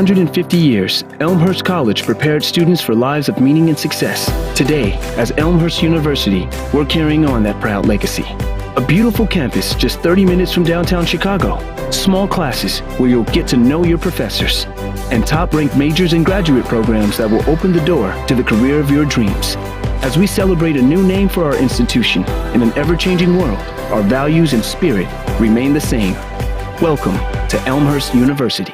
150 years, Elmhurst College prepared students for lives of meaning and success. Today, as Elmhurst University, we're carrying on that proud legacy. A beautiful campus just 30 minutes from downtown Chicago. Small classes where you'll get to know your professors. And top-ranked majors and graduate programs that will open the door to the career of your dreams. As we celebrate a new name for our institution in an ever-changing world, our values and spirit remain the same. Welcome to Elmhurst University.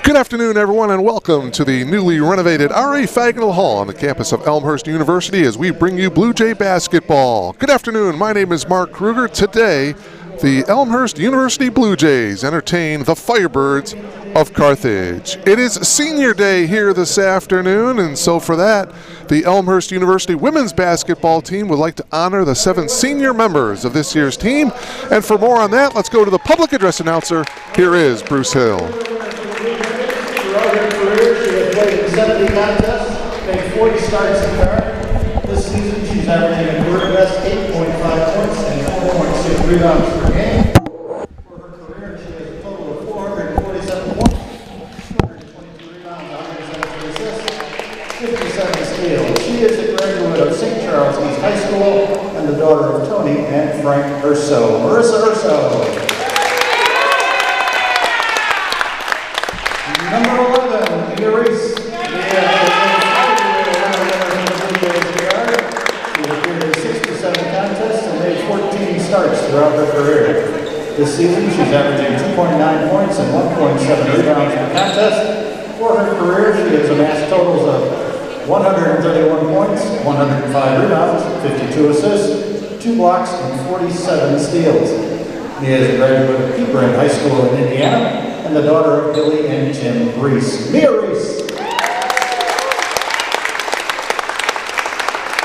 Good afternoon, everyone, and welcome to the newly renovated R.A. Fagnall Hall on the campus of Elmhurst University as we bring you Blue Jay basketball. Good afternoon. My name is Mark Kruger. Today, the Elmhurst University Blue Jays entertain the Firebirds of Carthage. It is senior day here this afternoon, and so for that, the Elmhurst University women's basketball team would like to honor the 7 senior members of this year's team. And for more on that, let's go to the public address announcer. Here is Bruce Hill. Throughout her career, she has played in 70 contests, made 40 starts in guard. This season, she's averaging a career best 8.5 points and 4.6 rebounds per game. For her career, she has a total of 447 points, 222 rebounds, 170 assists, 57 steals. She is a graduate of St. Charles East High School and the daughter of Tony and Frank Urso. Marissa Urso. Number 11, Mia Reese. She appeared in 67 contests and made 14 starts throughout her career. This season, she's averaging 2.9 points and 1.7 rebounds per contest. For her career, she has amassed totals of 131 points, 105 rebounds, 52 assists, 2 blocks, and 47 steals. Mia is a graduate of Hebron High School in Indiana and the daughter of Billy and Tim Reese. Mia Reese.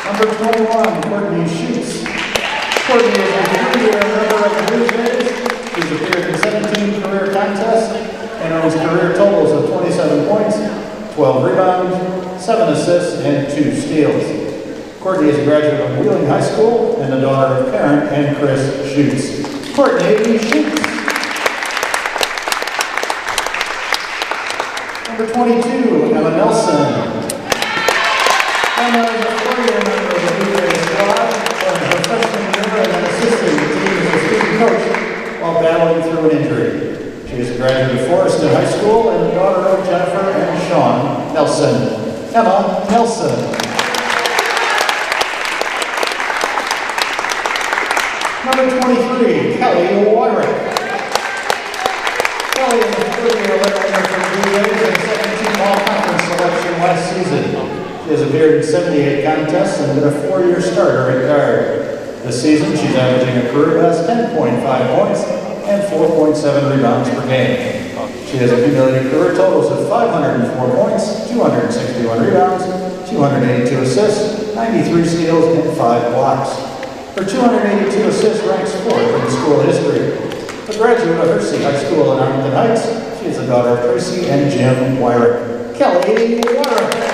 Number 21, Courtney Schutz. Courtney is a 3-year member of the Blue Jays. She's appeared in 17 career contests and owns career totals of 27 points, 12 rebounds, 7 assists, and 2 steals. Courtney is a graduate of Wheeling High School and the daughter of Karen and Chris Schutz. Courtney Schutz. Number 22, Emma Nelson. Emma is a 4-year member of the Blue Jays squad, and her freshman year and assisting the team as a student coach while battling through an injury. She is a graduate of Forreston High School and the daughter of Jennifer and Sean Nelson. Emma Nelson. Number 23, Kelly Wyrick. Kelly is a 3-year winner from Blue Jays and second-team all-conference selection last season. She has appeared in 78 contests and been a 4-year starter at guard. This season, she's averaging a career best 10.5 points and 4.7 rebounds per game. She has accumulated career totals of 504 points, 261 rebounds, 282 assists, 93 steals, and 5 blocks. Her 282 assists ranks 4th in school history. A graduate of Hersey High School in Arlington Heights, she is the daughter of Tracy and Jim Wyrick. Kelly Wyrick.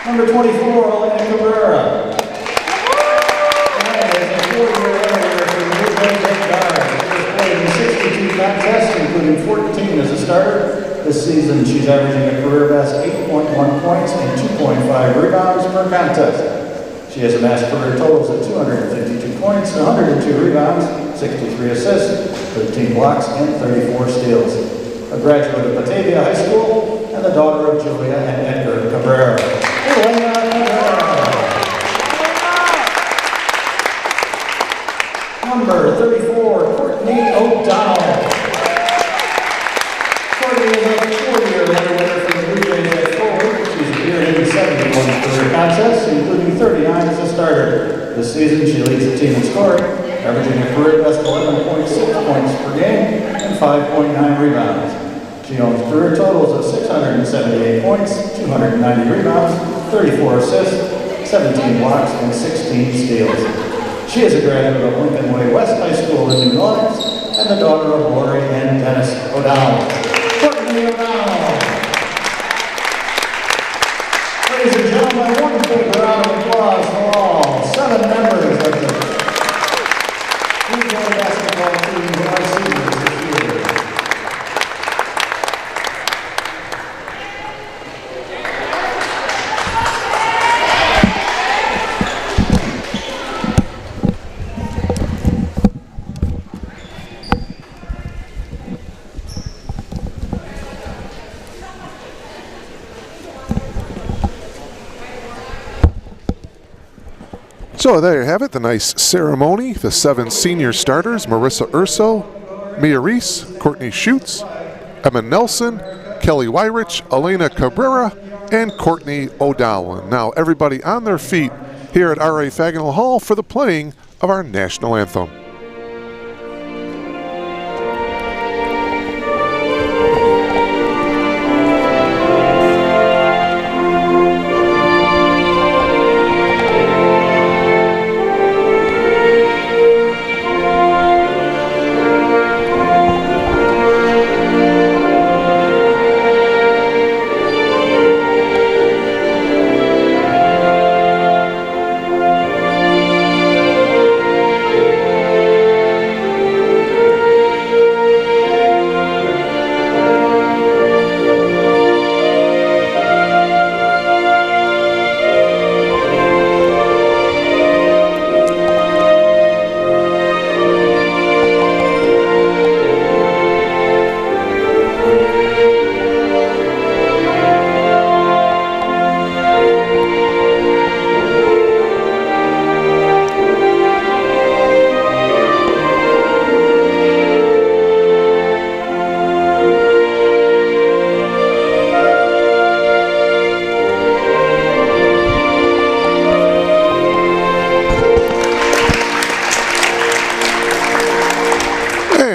Number 24, Elena Cabrera. Elena is a 4-year winner from the Blue Jays at guard. She has played in 62 contests, including 14 as a starter. This season, she's averaging a career best 8.1 points and 2.5 rebounds per contest. She has amassed career totals of 252 points, 102 rebounds, 63 assists, 13 blocks, and 34 steals. A graduate of Batavia High School and the daughter of Julia and Edgar Cabrera. Elena Cabrera. Number 34, Courtney O'Donnell. Courtney is a 4-year letter winner from the Blue Jays at forward. She's appeared in 71 career contests, including 39 as a starter. This season, she leads the team in scoring, averaging a career best 11.6 points per game and 5.9 rebounds. She owns career totals of 678 points, 290 rebounds, 34 assists, 17 blocks, and 16 steals. She is a graduate of Lincoln Way West High School in New Lawrence and the daughter of Lori and Dennis O'Donnell. Courtney O'Donnell. Ladies and gentlemen, one big round of applause for all 7 members of the Blue Jay basketball team who are seniors this year. So there you have it, the nice ceremony. The 7 senior starters: Marissa Urso, Mia Reese, Courtney Schutz, Emma Nelson, Kelly Wyrich, Elena Cabrera, and Courtney O'Donnell. Now everybody on their feet here at R.A. Fagnall Hall for the playing of our national anthem.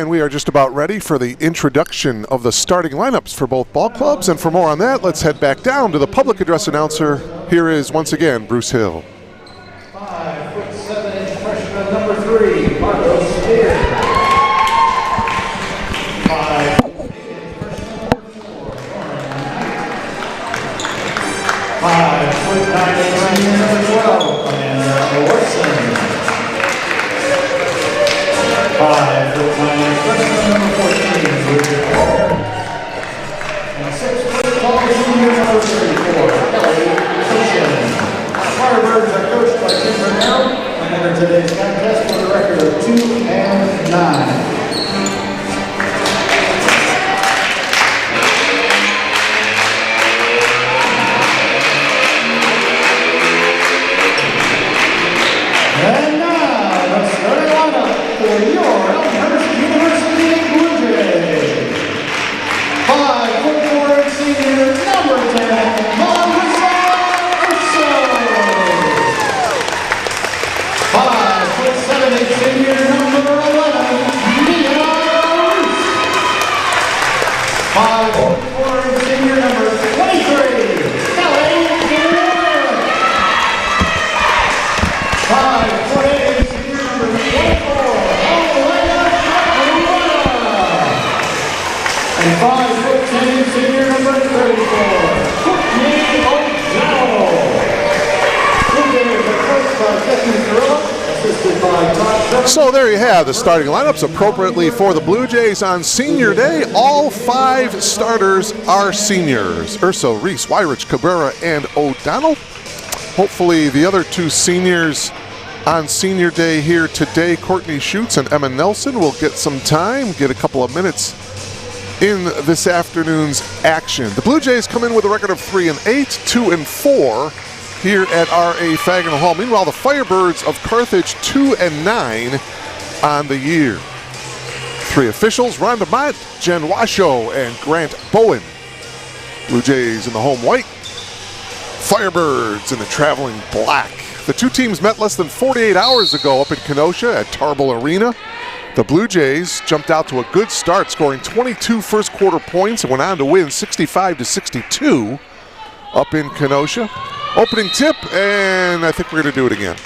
We are just about ready for the introduction of the starting lineups for both ball clubs. And for more on that, let's head back down to the public address announcer. Here is once again Bruce Hill. 5'7" freshman number 3, Marco Spear. 5'8" freshman number 4, Lauren Knight. 5'9" senior number 12, Amanda Orson. 5'9" freshman number 14, Bridget Walker. And 6'4" senior number 34, Kelly Cushion. Firebirds are coached by Tim Burnell and enter today's contest with a record of 2-9. And now, the starting lineup for your Elmhurst University Blue Jays. 5'4" senior number 10, Marissa Urso. 5'7" senior number 11, Mia Reese. 5'4" senior number 23, Kelly Cabrera. 5'8" senior number 24, Elena Cabrera. And 5'10" senior number 34, Courtney O'Donnell. Blue Jays are coached by Stephanie Carrillo, assisted by Todd Shepard. So there you have the starting lineups appropriately for the Blue Jays on Senior Day. All 5 starters are seniors: Urso, Reese, Wyrich, Cabrera, and O'Donnell. Hopefully the other two seniors on senior day here today, Courtney Schutz and Emma Nelson, will get some time, get a couple of minutes in this afternoon's action. The Blue Jays come in with a record of 3-8, 2-4 here at R.A. Fagnall Hall. Meanwhile, the Firebirds of Carthage 2-9 on the year. 3 officials, Rhonda Mott, Jen Washoe, and Grant Bowen. Blue Jays in the home white, Firebirds in the traveling black. The two teams met less than 48 hours ago up in Kenosha at Tarble Arena. The Blue Jays jumped out to a good start, scoring 22 first quarter points and went on to win 65-62 up in Kenosha. Opening tip, and I think we're going to do it again.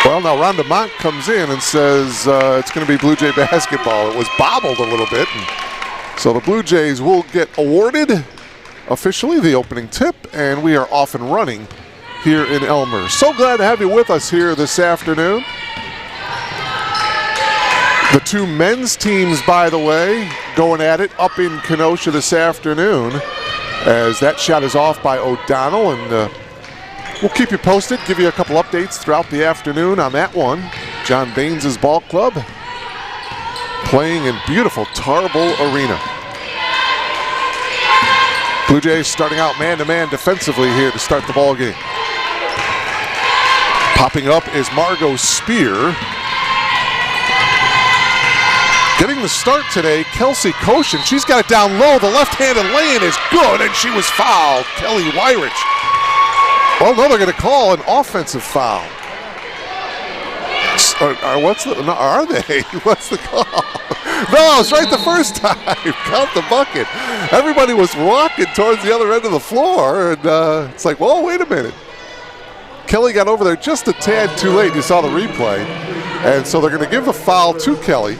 Well, now Rhonda Mott comes in and says it's going to be Blue Jay basketball. It was bobbled a little bit, and so the Blue Jays will get awarded officially the opening tip, and we are off and running here in Elmhurst. So glad to have you with us here this afternoon. The two men's teams, by the way, going at it up in Kenosha this afternoon, as that shot is off by O'Donnell, and we'll keep you posted, give you a couple updates throughout the afternoon on that one. John Baines' ball club playing in beautiful Tarble Arena. Blue Jays starting out man-to-man defensively here to start the ball game. Popping up is Margot Spear. Getting the start today, Kelsey Koshin. She's got it down low. The left-handed lay-in is good, and she was fouled. Kelly Wyrich. Well, no, they're going to call an offensive foul. Are they? What's the call? No, it's right the first time. Count the bucket. Everybody was walking towards the other end of the floor, and it's like, whoa, wait a minute. Kelly got over there just a tad too late. You saw the replay. And so they're going to give a foul to Kelly,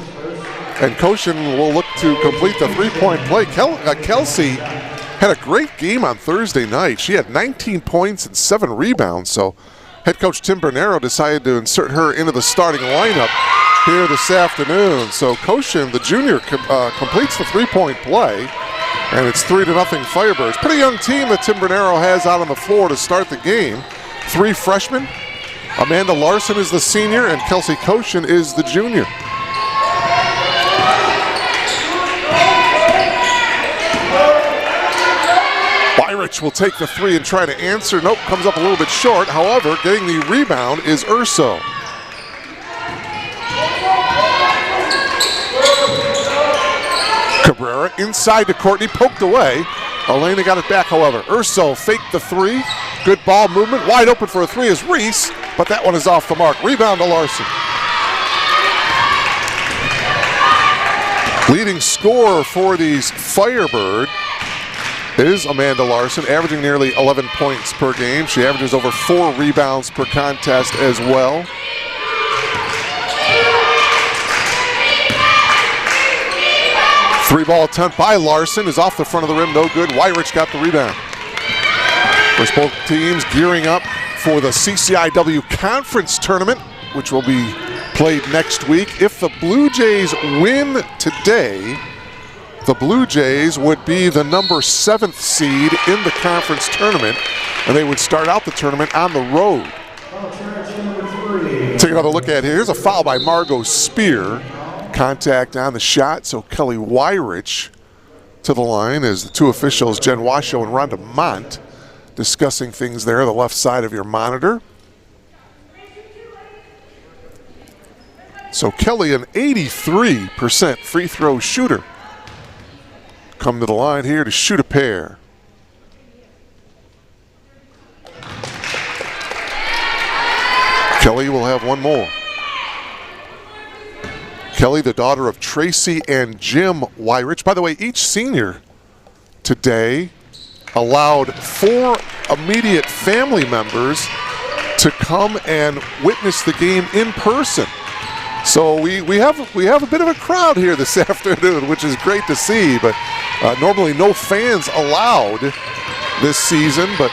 and Koshin will look to complete the three-point play. Kelsey had a great game on Thursday night. She had 19 points and 7 rebounds, so head coach Tim Bernero decided to insert her into the starting lineup here this afternoon. So Koshin, the junior, completes the three-point play, and it's 3-0 Firebirds. Pretty young team that Tim Bernero has out on the floor to start the game. 3 freshmen. Amanda Larson is the senior, and Kelsey Koshin is the junior. Wyrich will take the 3 and try to answer. Nope, comes up a little bit short. However, getting the rebound is Urso. Cabrera inside to Courtney, poked away. Elena got it back, however. Urso faked the 3. Good ball movement. Wide open for a 3 is Reese, but that one is off the mark. Rebound to Larson. Leading scorer for these Firebird is Amanda Larson, averaging nearly 11 points per game. She averages over 4 rebounds per contest as well. Three-ball attempt by Larson is off the front of the rim, no good. Wyrich got the rebound. First, both teams gearing up for the CCIW Conference Tournament, which will be played next week. If the Blue Jays win today, the Blue Jays would be the number 7th seed in the conference tournament, and they would start out the tournament on the road. Take another look at here. Here's a foul by Margot Spear. Contact on the shot, so Kelly Wyrich to the line as the two officials, Jen Washoe and Rhonda Mont, discussing things there, the left side of your monitor. So Kelly, an 83% free throw shooter, come to the line here to shoot a pair. Kelly will have one more. Kelly, the daughter of Tracy and Jim Wyrich. By the way, each senior today allowed 4 immediate family members to come and witness the game in person. So we have a bit of a crowd here this afternoon, which is great to see. But normally no fans allowed this season, but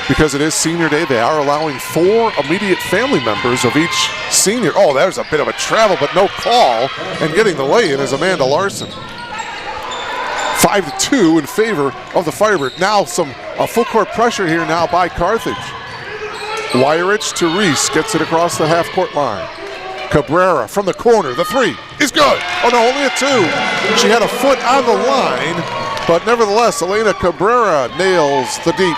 because it is senior day, they are allowing 4 immediate family members of each senior. Oh, there's a bit of a travel, but no call. And getting the lay-in is Amanda Larson. 5-2 in favor of the Firebirds. Now a full court pressure here now by Carthage. Weirich to Reese, gets it across the half-court line. Cabrera from the corner, the three is good. Oh no, only a two. She had a foot on the line, but nevertheless, Elena Cabrera nails the deep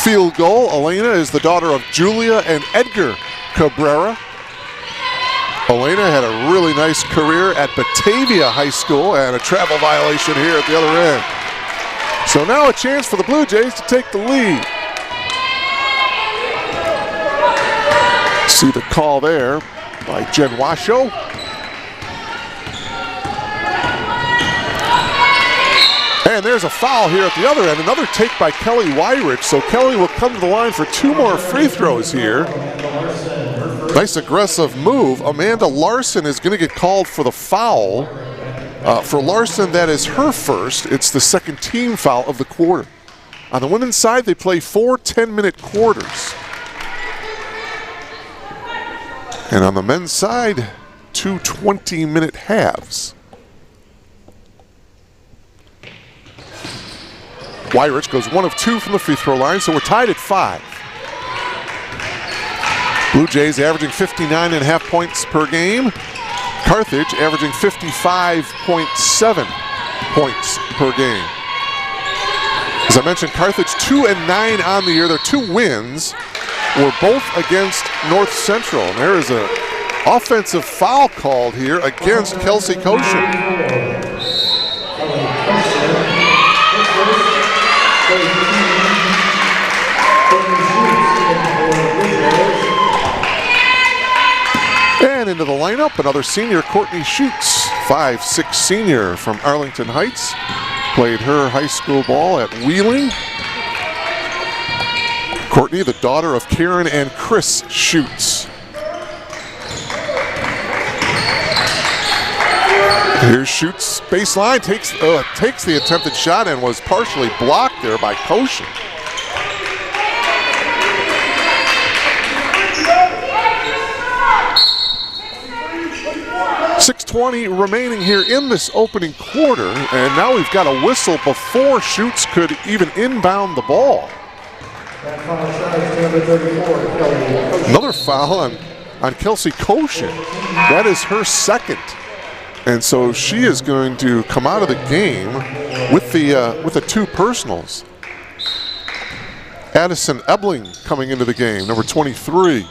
field goal. Elena is the daughter of Julia and Edgar Cabrera. Elena had a really nice career at Batavia High School and a travel violation here at the other end. So now a chance for the Blue Jays to take the lead. See the call there by Jen Washoe. And there's a foul here at the other end. Another take by Kelly Weirich. So Kelly will come to the line for 2 more free throws here. Nice aggressive move. Amanda Larson is going to get called for the foul. For Larson, that is her first. It's the second team foul of the quarter. On the women's side, they play 4 10-minute quarters. And on the men's side, 2 20-minute halves. Weirich goes 1 of 2 from the free throw line, so we're tied at 5. Blue Jays averaging 59.5 points per game. Carthage averaging 55.7 points per game. As I mentioned, Carthage 2-9 on the year. Their 2 wins were both against North Central. And there is an offensive foul called here against Kelsey Koshin. And into the lineup, another senior, Courtney Schutz, 5'6" senior from Arlington Heights. Played her high school ball at Wheeling. Courtney, the daughter of Karen and Chris Schutz. Here's Schutz, baseline, takes the attempted shot and was partially blocked there by Koshin. .620 remaining here in this opening quarter, and now we've got a whistle before Schutz could even inbound the ball. Another foul on Kelsey Koshin. That is her second. And so she is going to come out of the game with the 2 personals. Addison Ebling coming into the game, number 23.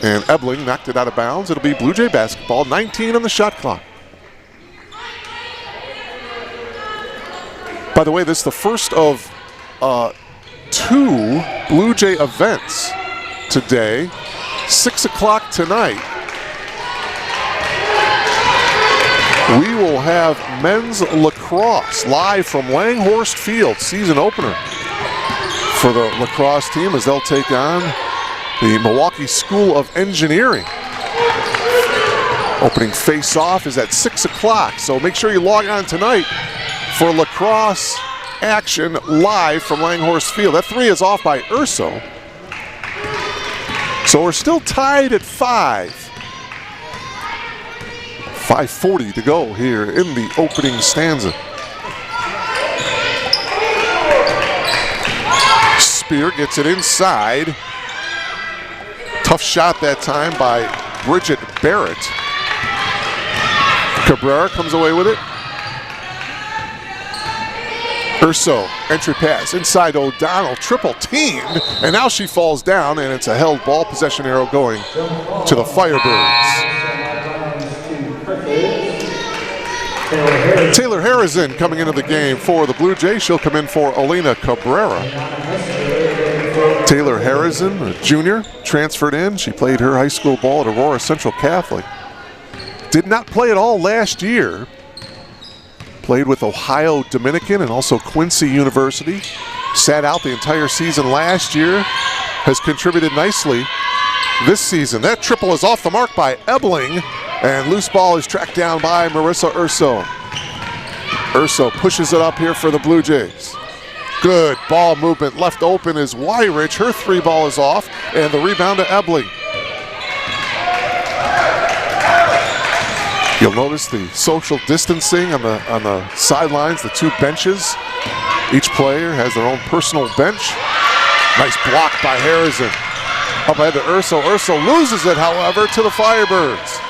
And Ebling knocked it out of bounds. It'll be Blue Jay basketball, 19 on the shot clock. By the way, this is the first of 2 Blue Jay events today. 6 o'clock tonight, we will have men's lacrosse live from Langhorst Field, season opener for the lacrosse team as they'll take on the Milwaukee School of Engineering. Opening face-off is at 6 o'clock, so make sure you log on tonight for lacrosse action live from Langhorst Field. That 3 is off by Urso. So we're still tied at 5. 5:40 to go here in the opening stanza. Spear gets it inside. Tough shot that time by Bridget Barrett. Cabrera comes away with it. Urso, entry pass inside O'Donnell, triple teamed, and now she falls down, and it's a held ball, possession arrow going to the Firebirds. Taylor Harrison coming into the game for the Blue Jays. She'll come in for Elena Cabrera. Taylor Harrison, a junior, transferred in. She played her high school ball at Aurora Central Catholic. Did not play at all last year. Played with Ohio Dominican and also Quincy University. Sat out the entire season last year. Has contributed nicely this season. That triple is off the mark by Ebling, and loose ball is tracked down by Marissa Urso. Urso pushes it up here for the Blue Jays. Good ball movement. Left open is Weirich. Her 3 ball is off, and the rebound to Ebling. You'll notice the social distancing on the sidelines, the two benches. Each player has their own personal bench. Nice block by Harrison. Up ahead to Urso. Urso loses it, however, to the Firebirds.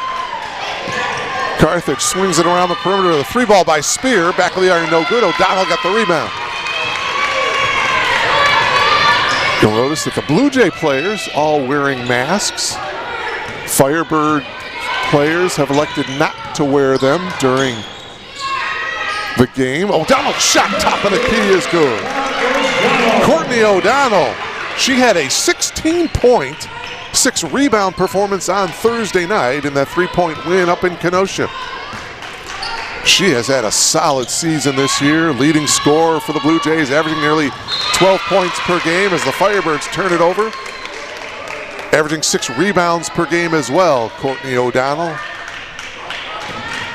Carthage swings it around the perimeter. The three ball by Spear. Back of the iron, no good. O'Donnell got the rebound. You'll notice that the Blue Jay players all wearing masks. Firebird players have elected not to wear them during the game. O'Donnell shot top of the key is good. Courtney O'Donnell, she had a 16-point, 6-rebound performance on Thursday night in that 3-point win up in Kenosha. She has had a solid season this year, leading scorer for the Blue Jays, averaging nearly 12 points per game as the Firebirds turn it over. Averaging 6 rebounds per game as well, Courtney O'Donnell.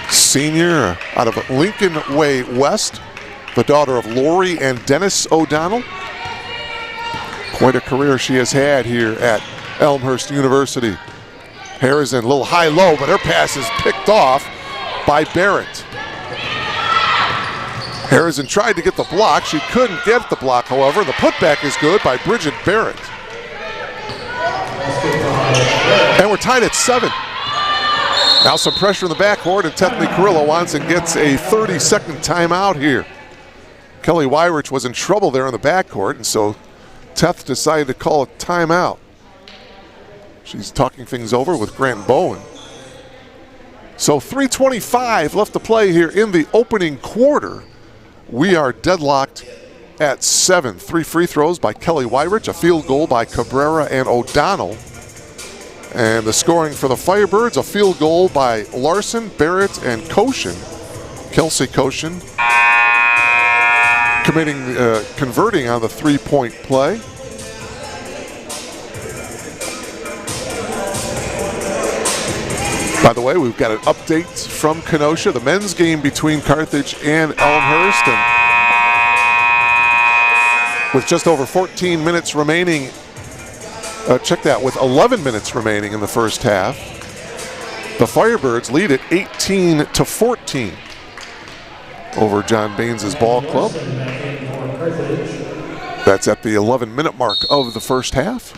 Senior out of Lincoln Way West, the daughter of Lori and Dennis O'Donnell. Quite a career she has had here at Elmhurst University. Harrison, a little high-low, but her pass is picked off by Barrett. Harrison tried to get the block. She couldn't get the block, however. The putback is good by Bridget Barrett. And we're tied at 7. Now some pressure in the backcourt, and Tethany Carrillo wants and gets a 30-second timeout here. Kelly Wyrich was in trouble there in the backcourt, and so Teth decided to call a timeout. She's talking things over with Grant Bowen. So 3:25 left to play here in the opening quarter. We are deadlocked at 7. 3 free throws by Kelly Wyrich, a field goal by Cabrera and O'Donnell. And the scoring for the Firebirds, a field goal by Larson, Barrett, and Koshin. Kelsey Koshin converting on the 3-point play. By the way, we've got an update from Kenosha, the men's game between Carthage and Elmhurst. And with just over 14 minutes remaining, check that, with 11 minutes remaining in the first half, the Firebirds lead at 18-14 over John Baines' ball club. That's at the 11-minute mark of the first half.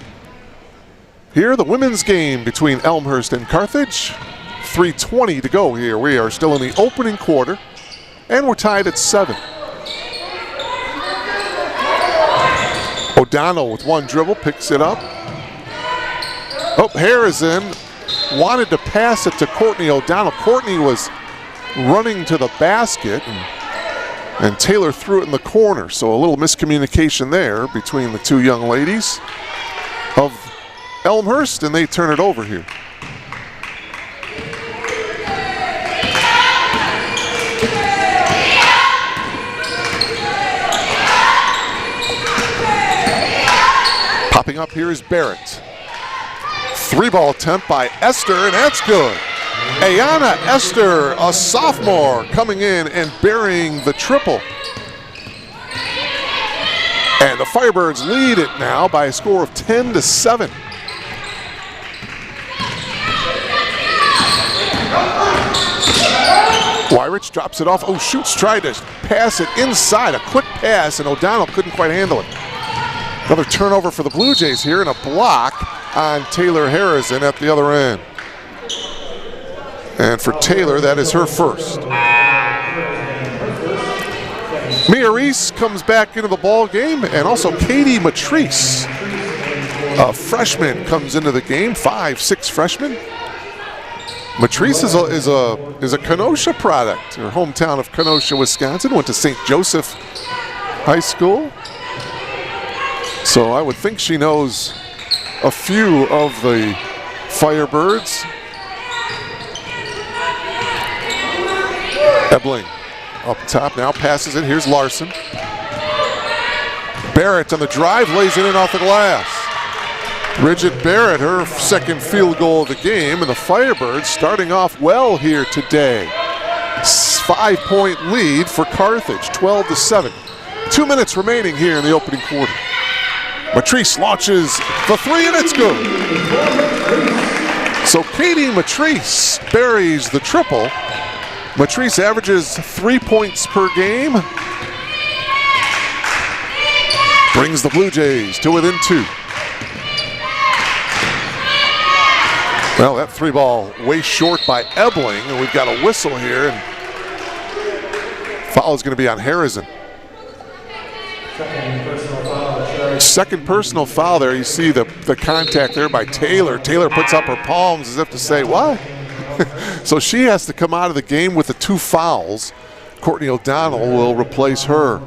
Here, the women's game between Elmhurst and Carthage. 3:20 to go here. We are still in the opening quarter, and we're tied at 7. O'Donnell with one dribble picks it up. Oh, Harrison wanted to pass it to Courtney O'Donnell. Courtney was running to the basket, and Taylor threw it in the corner. So a little miscommunication there between the two young ladies of Elmhurst, and they turn it over here. Popping up here is Barrett. 3-ball attempt by Esther, and that's good. Ayana Esther, a sophomore, coming in and burying the triple. And the Firebirds lead it now by a score of 10-7. Wyrich drops it off. Oh, Schutz tried to pass it inside. A quick pass, and O'Donnell couldn't quite handle it. Another turnover for the Blue Jays here, and a block on Taylor Harrison at the other end. And for Taylor, that is her first. Mia Reese comes back into the ball game, and also Katie Matrice, a freshman, comes into the game. 5'6" freshman. Matrice is a Kenosha product. Her hometown of Kenosha, Wisconsin. Went to St. Joseph High School. So I would think she knows a few of the Firebirds. Ebling up top now, passes it. Here's Larson. Barrett on the drive, lays it in off the glass. Bridget Barrett, her second field goal of the game, and the Firebirds starting off well here today. 5-point lead for Carthage, 12-7. 2 minutes remaining here in the opening quarter. Matrice launches the three, and it's good. So Katie Matrice buries the triple Matrice averages 3 points per game. Brings the Blue Jays to within 2. Well, that 3-ball way short by Ebling, and we've got a whistle here, and foul is going to be on Harrison. Second personal foul there. You see the contact there by Taylor. Taylor puts up her palms as if to say, what? So she has to come out of the game with the 2 fouls. Courtney O'Donnell will replace her.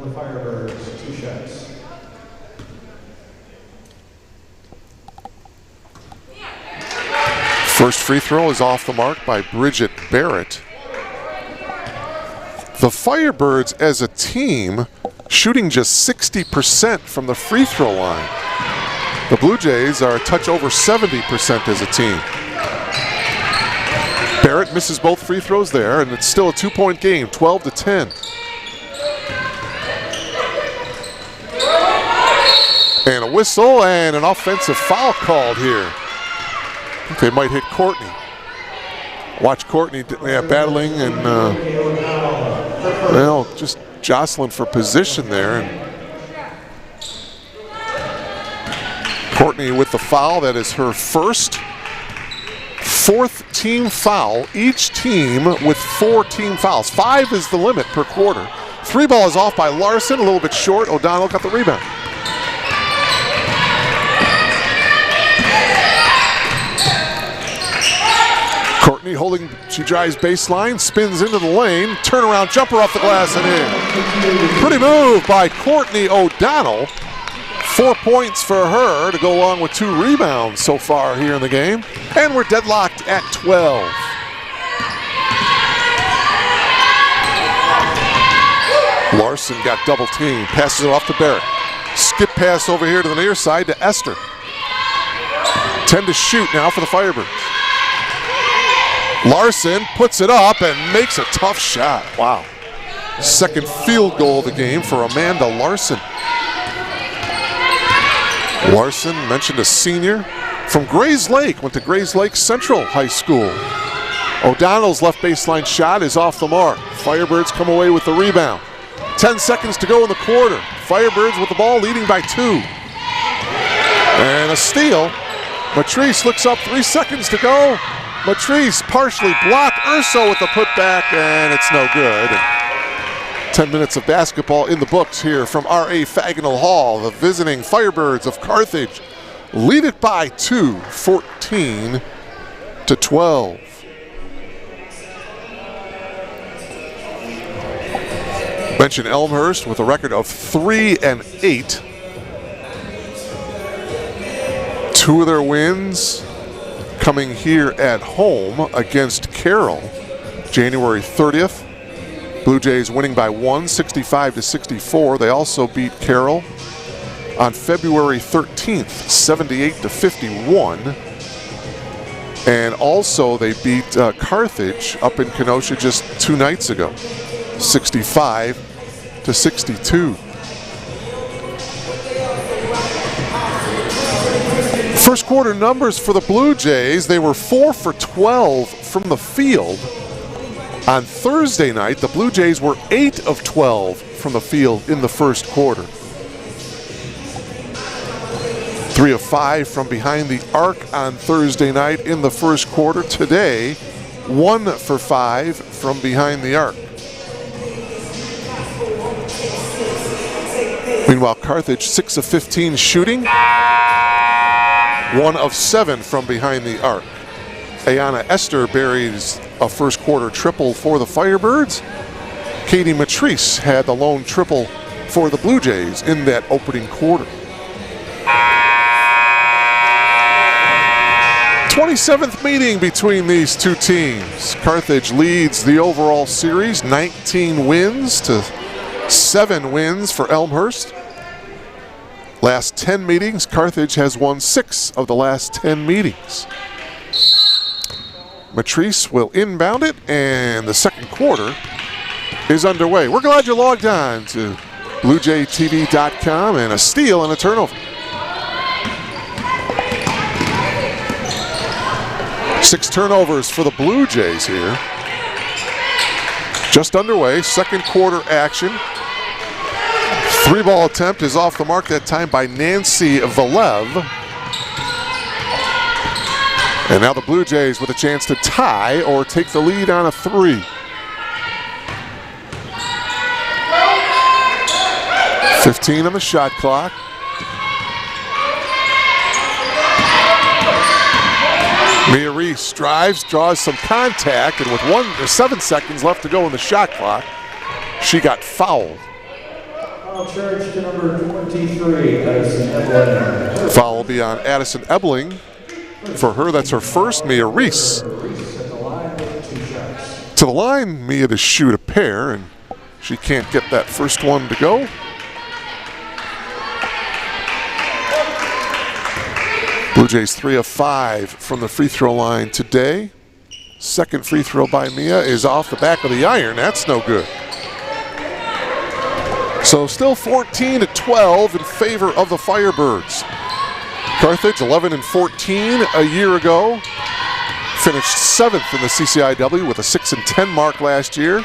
First free throw is off the mark by Bridget Barrett. The Firebirds as a team shooting just 60% from the free throw line. The Blue Jays are a touch over 70% as a team. Barrett misses both free throws there, and it's still a 2-point game, 12-10. And a whistle and an offensive foul called here. I think they might hit Courtney. Watch Courtney battling and well, just jostling for position there. And Courtney with the foul. That is her fourth team foul. Each team with 4 team fouls. 5 is the limit per quarter. 3-ball is off by Larson, a little bit short. O'Donnell got the rebound. Courtney holding, she drives baseline, spins into the lane, turnaround jumper off the glass and in. Pretty move by Courtney O'Donnell. 4 points for her to go along with 2 rebounds so far here in the game. And we're deadlocked at 12. Larson got double teamed, passes it off to Barrett. Skip pass over here to the near side to Esther. 10 to shoot now for the Firebirds. Larson puts it up and makes a tough shot. Wow. Second field goal of the game for Amanda Larson. Larson, mentioned a senior from Grays Lake, went to Grays Lake Central High School. O'Donnell's left baseline shot is off the mark. Firebirds come away with the rebound. 10 seconds to go in the quarter. Firebirds with the ball leading by 2. And a steal. Matrice looks up, 3 seconds to go. Matrice partially blocked. Urso with the putback, and it's no good. 10 minutes of basketball in the books here from R.A. Fagnall Hall. The visiting Firebirds of Carthage lead it by 2, 14-12. Mention Elmhurst with a record of 3-8. 2 of their wins coming here at home against Carroll, January 30th. Blue Jays winning by 1, 65-64. They also beat Carroll on February 13th, 78-51. And also they beat Carthage up in Kenosha just 2 nights ago, 65-62. First quarter numbers for the Blue Jays, they were 4 for 12 from the field. On Thursday night, the Blue Jays were 8 of 12 from the field in the first quarter. 3 of 5 from behind the arc on Thursday night in the first quarter. Today, 1 for 5 from behind the arc. Meanwhile, Carthage 6 of 15 shooting. 1 of 7 from behind the arc. Ayana Esther buries a first quarter triple for the Firebirds. Katie Matrice had the lone triple for the Blue Jays in that opening quarter. 27th meeting between these two teams. Carthage leads the overall series, 19 wins to 7 wins for Elmhurst. Last 10 meetings, Carthage has won 6 of the last 10 meetings. Matrice will inbound it, and the second quarter is underway. We're glad you logged on to BlueJayTV.com, and a steal and a turnover. 6 turnovers for the Blue Jays here. Just underway, second quarter action. 3-ball attempt is off the mark that time by Nancy Valev. And now the Blue Jays with a chance to tie or take the lead on a 3. 15 on the shot clock. Mia Reese drives, draws some contact, and with 7 seconds left to go in the shot clock, she got fouled. Foul charge to number 23, Addison Ebling. Foul will be on Addison Ebling. For her, that's her first. Mia Reese to the line. Mia to shoot a pair, and she can't get that first one to go. Blue Jays 3 of 5 from the free throw line today. Second free throw by Mia is off the back of the iron. That's no good. So still 14-12 in favor of the Firebirds. Carthage 11-14 a year ago. Finished 7th in the CCIW with a 6-10 mark last year.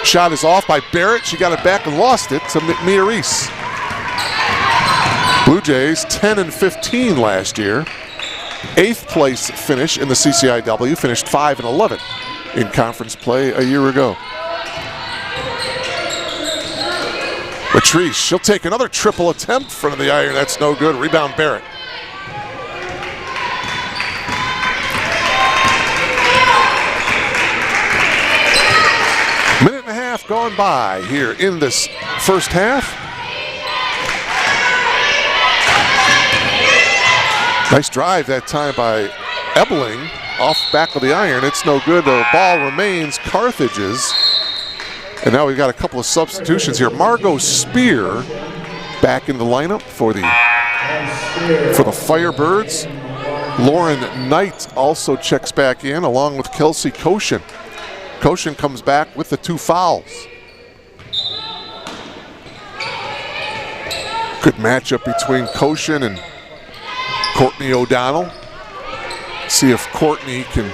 Shot is off by Barrett. She got it back and lost it to Mia Reese. Blue Jays 10-15 last year. 8th place finish in the CCIW, finished 5-11 in conference play a year ago. Latrice, she'll take another triple attempt front of the iron. That's no good. Rebound Barrett. Minute and a half gone by here in this first half. Nice drive that time by Ebling off back of the iron. It's no good. The ball remains Carthage's. And now we've got a couple of substitutions here. Margot Spear back in the lineup for the Firebirds. Lauren Knight also checks back in along with Kelsey Koshin. Koshin comes back with the 2 fouls. Good matchup between Koshin and Courtney O'Donnell. See if Courtney can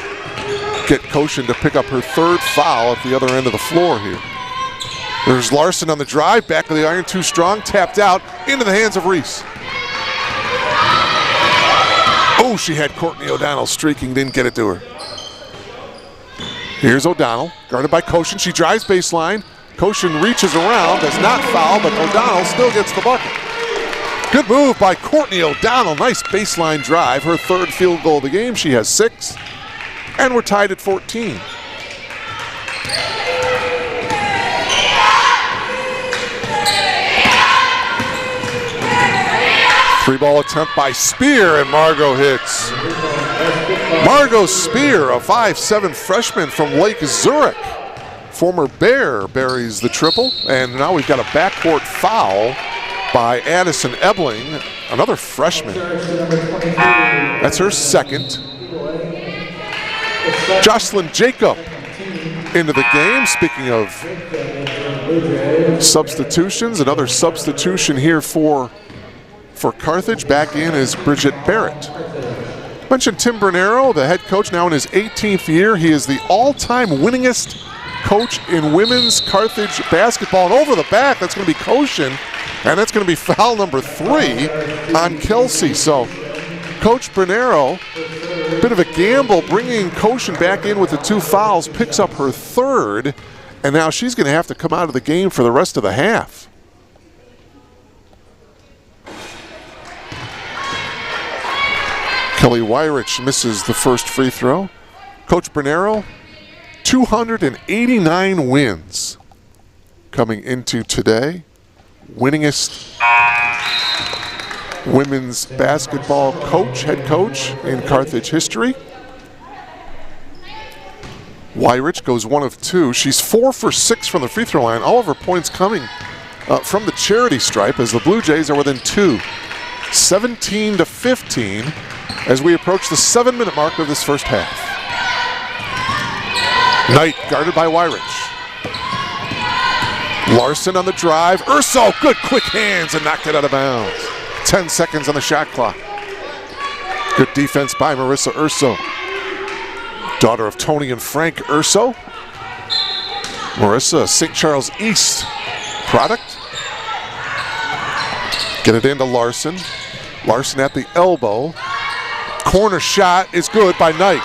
get Koshin to pick up her 3rd foul at the other end of the floor here. There's Larson on the drive, back of the iron, too strong, tapped out into the hands of Reese. Oh, she had Courtney O'Donnell streaking, didn't get it to her. Here's O'Donnell, guarded by Koshin. She drives baseline. Koshin reaches around, does not foul, but O'Donnell still gets the bucket. Good move by Courtney O'Donnell. Nice baseline drive. Her 3rd field goal of the game. She has 6. And we're tied at 14. Three-ball attempt by Spear, and Margot hits. Margot Spear, a 5'7" freshman from Lake Zurich. Former Bear buries the triple, and now we've got a backcourt foul by Addison Ebling, another freshman. That's her 2nd. Jocelyn Jacob into the game. Speaking of substitutions, another substitution here for Carthage. Back in is Bridget Barrett. Mentioned Tim Bernero, the head coach, now in his 18th year. He is the all-time winningest coach in women's Carthage basketball. And over the back, that's going to be Koshin. And that's going to be foul number 3 on Kelsey. So Coach Bernero, bit of a gamble, bringing Koshin back in with the 2 fouls, picks up her 3rd, and now she's going to have to come out of the game for the rest of the half. Kelly Weirich misses the first free throw. Coach Bernero, 289 wins coming into today. Winningest women's basketball coach, head coach in Carthage history. Weirich goes 1 of 2. She's 4 for 6 from the free throw line. All of her points coming from the charity stripe as the Blue Jays are within 2. 17-15 as we approach the 7-minute mark of this first half. Knight guarded by Weirich. Larson on the drive. Urso, good quick hands and knocked it out of bounds. 10 seconds on the shot clock. Good defense by Marissa Urso, daughter of Tony and Frank Urso. Marissa, St. Charles East product. Get it into Larson. Larson at the elbow. Corner shot is good by Knight.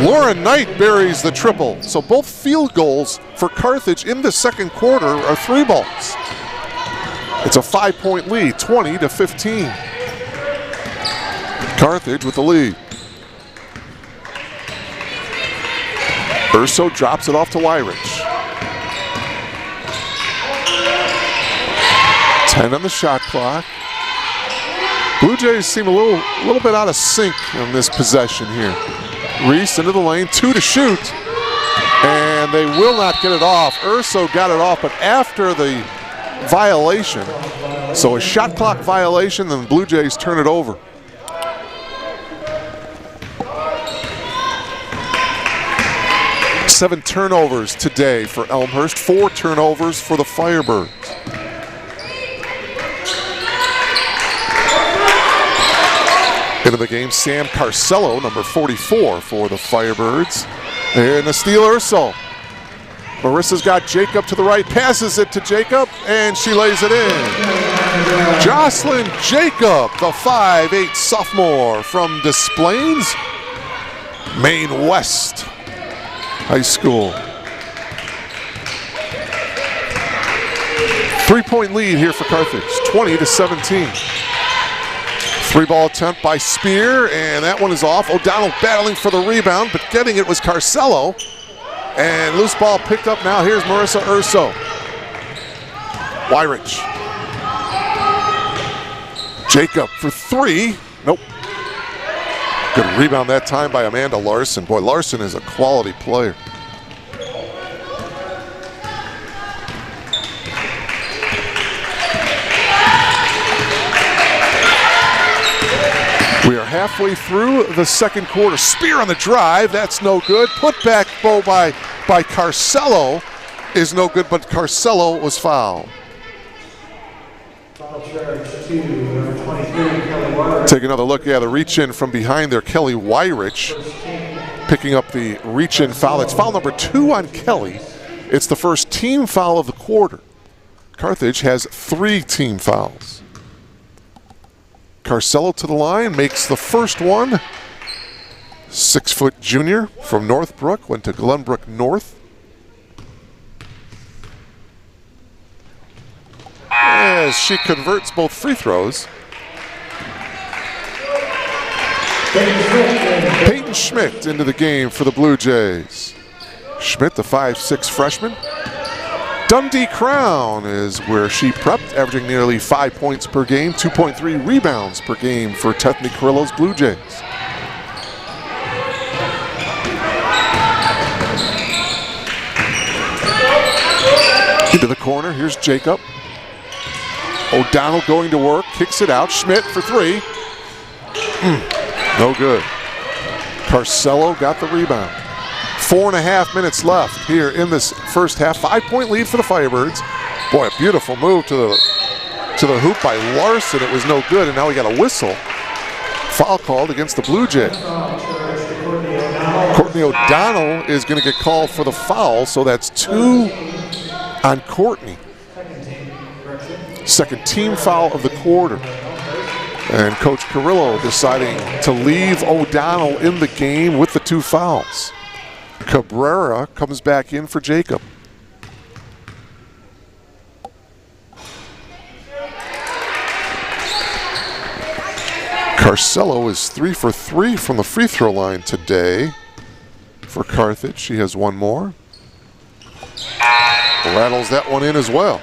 Lauren Knight buries the triple. So both field goals for Carthage in the second quarter are 3 balls. It's a 5-point lead, 20-15. Carthage with the lead. Urso drops it off to Wyrich. 10 on the shot clock. Blue Jays seem a little bit out of sync on this possession here. Reese into the lane, 2 to shoot, and they will not get it off. Urso got it off, but after the violation, so a shot clock violation, then the Blue Jays turn it over. Seven turnovers today for Elmhurst, 4 turnovers for the Firebirds. Into the game, Sam Carcello, number 44 for the Firebirds. And the steal, Urso. Marissa's got Jacob to the right, passes it to Jacob, and she lays it in. Jocelyn Jacob, the 5'8" sophomore from Des Plaines, Maine West High School. 3-point lead here for Carthage, 20-17. 3-ball attempt by Spear, and that one is off. O'Donnell battling for the rebound, but getting it was Carcello. And loose ball picked up now. Here's Marissa Urso. Wyrich. Jacob for 3. Nope. Good rebound that time by Amanda Larson. Boy, Larson is a quality player. We are halfway through the second quarter. Spear on the drive, that's no good. Put back bow by Carcello is no good, but Carcello was fouled. Foul charge to number 23, Kelly Wyrich. Take another look, the reach in from behind there, Kelly Wyrich picking up the reach in foul. It's foul number 2 on Kelly. It's the first team foul of the quarter. Carthage has 3 team fouls. Carcello to the line, makes the first one. 6-foot junior from Northbrook, went to Glenbrook North. As she converts both free throws. Peyton Schmidt into the game for the Blue Jays. Schmidt, the 5'6" freshman. Dundee Crown is where she prepped, averaging nearly 5 points per game, 2.3 rebounds per game for Tethany Carrillo's Blue Jays. Into the corner, here's Jacob. O'Donnell going to work, kicks it out. Schmidt for 3. No good. Carcello got the rebound. 4.5 minutes left here in this first half. 5-point lead for the Firebirds. Boy, a beautiful move to the hoop by Larson. It was no good, and now we got a whistle. Foul called against the Blue Jays. Courtney O'Donnell is going to get called for the foul, so that's 2 on Courtney. Second team foul of the quarter. And Coach Carrillo deciding to leave O'Donnell in the game with the 2 fouls. Cabrera comes back in for Jacob. Carcello is 3 for 3 from the free throw line today for Carthage. She has 1 more. Rattles that one in as well.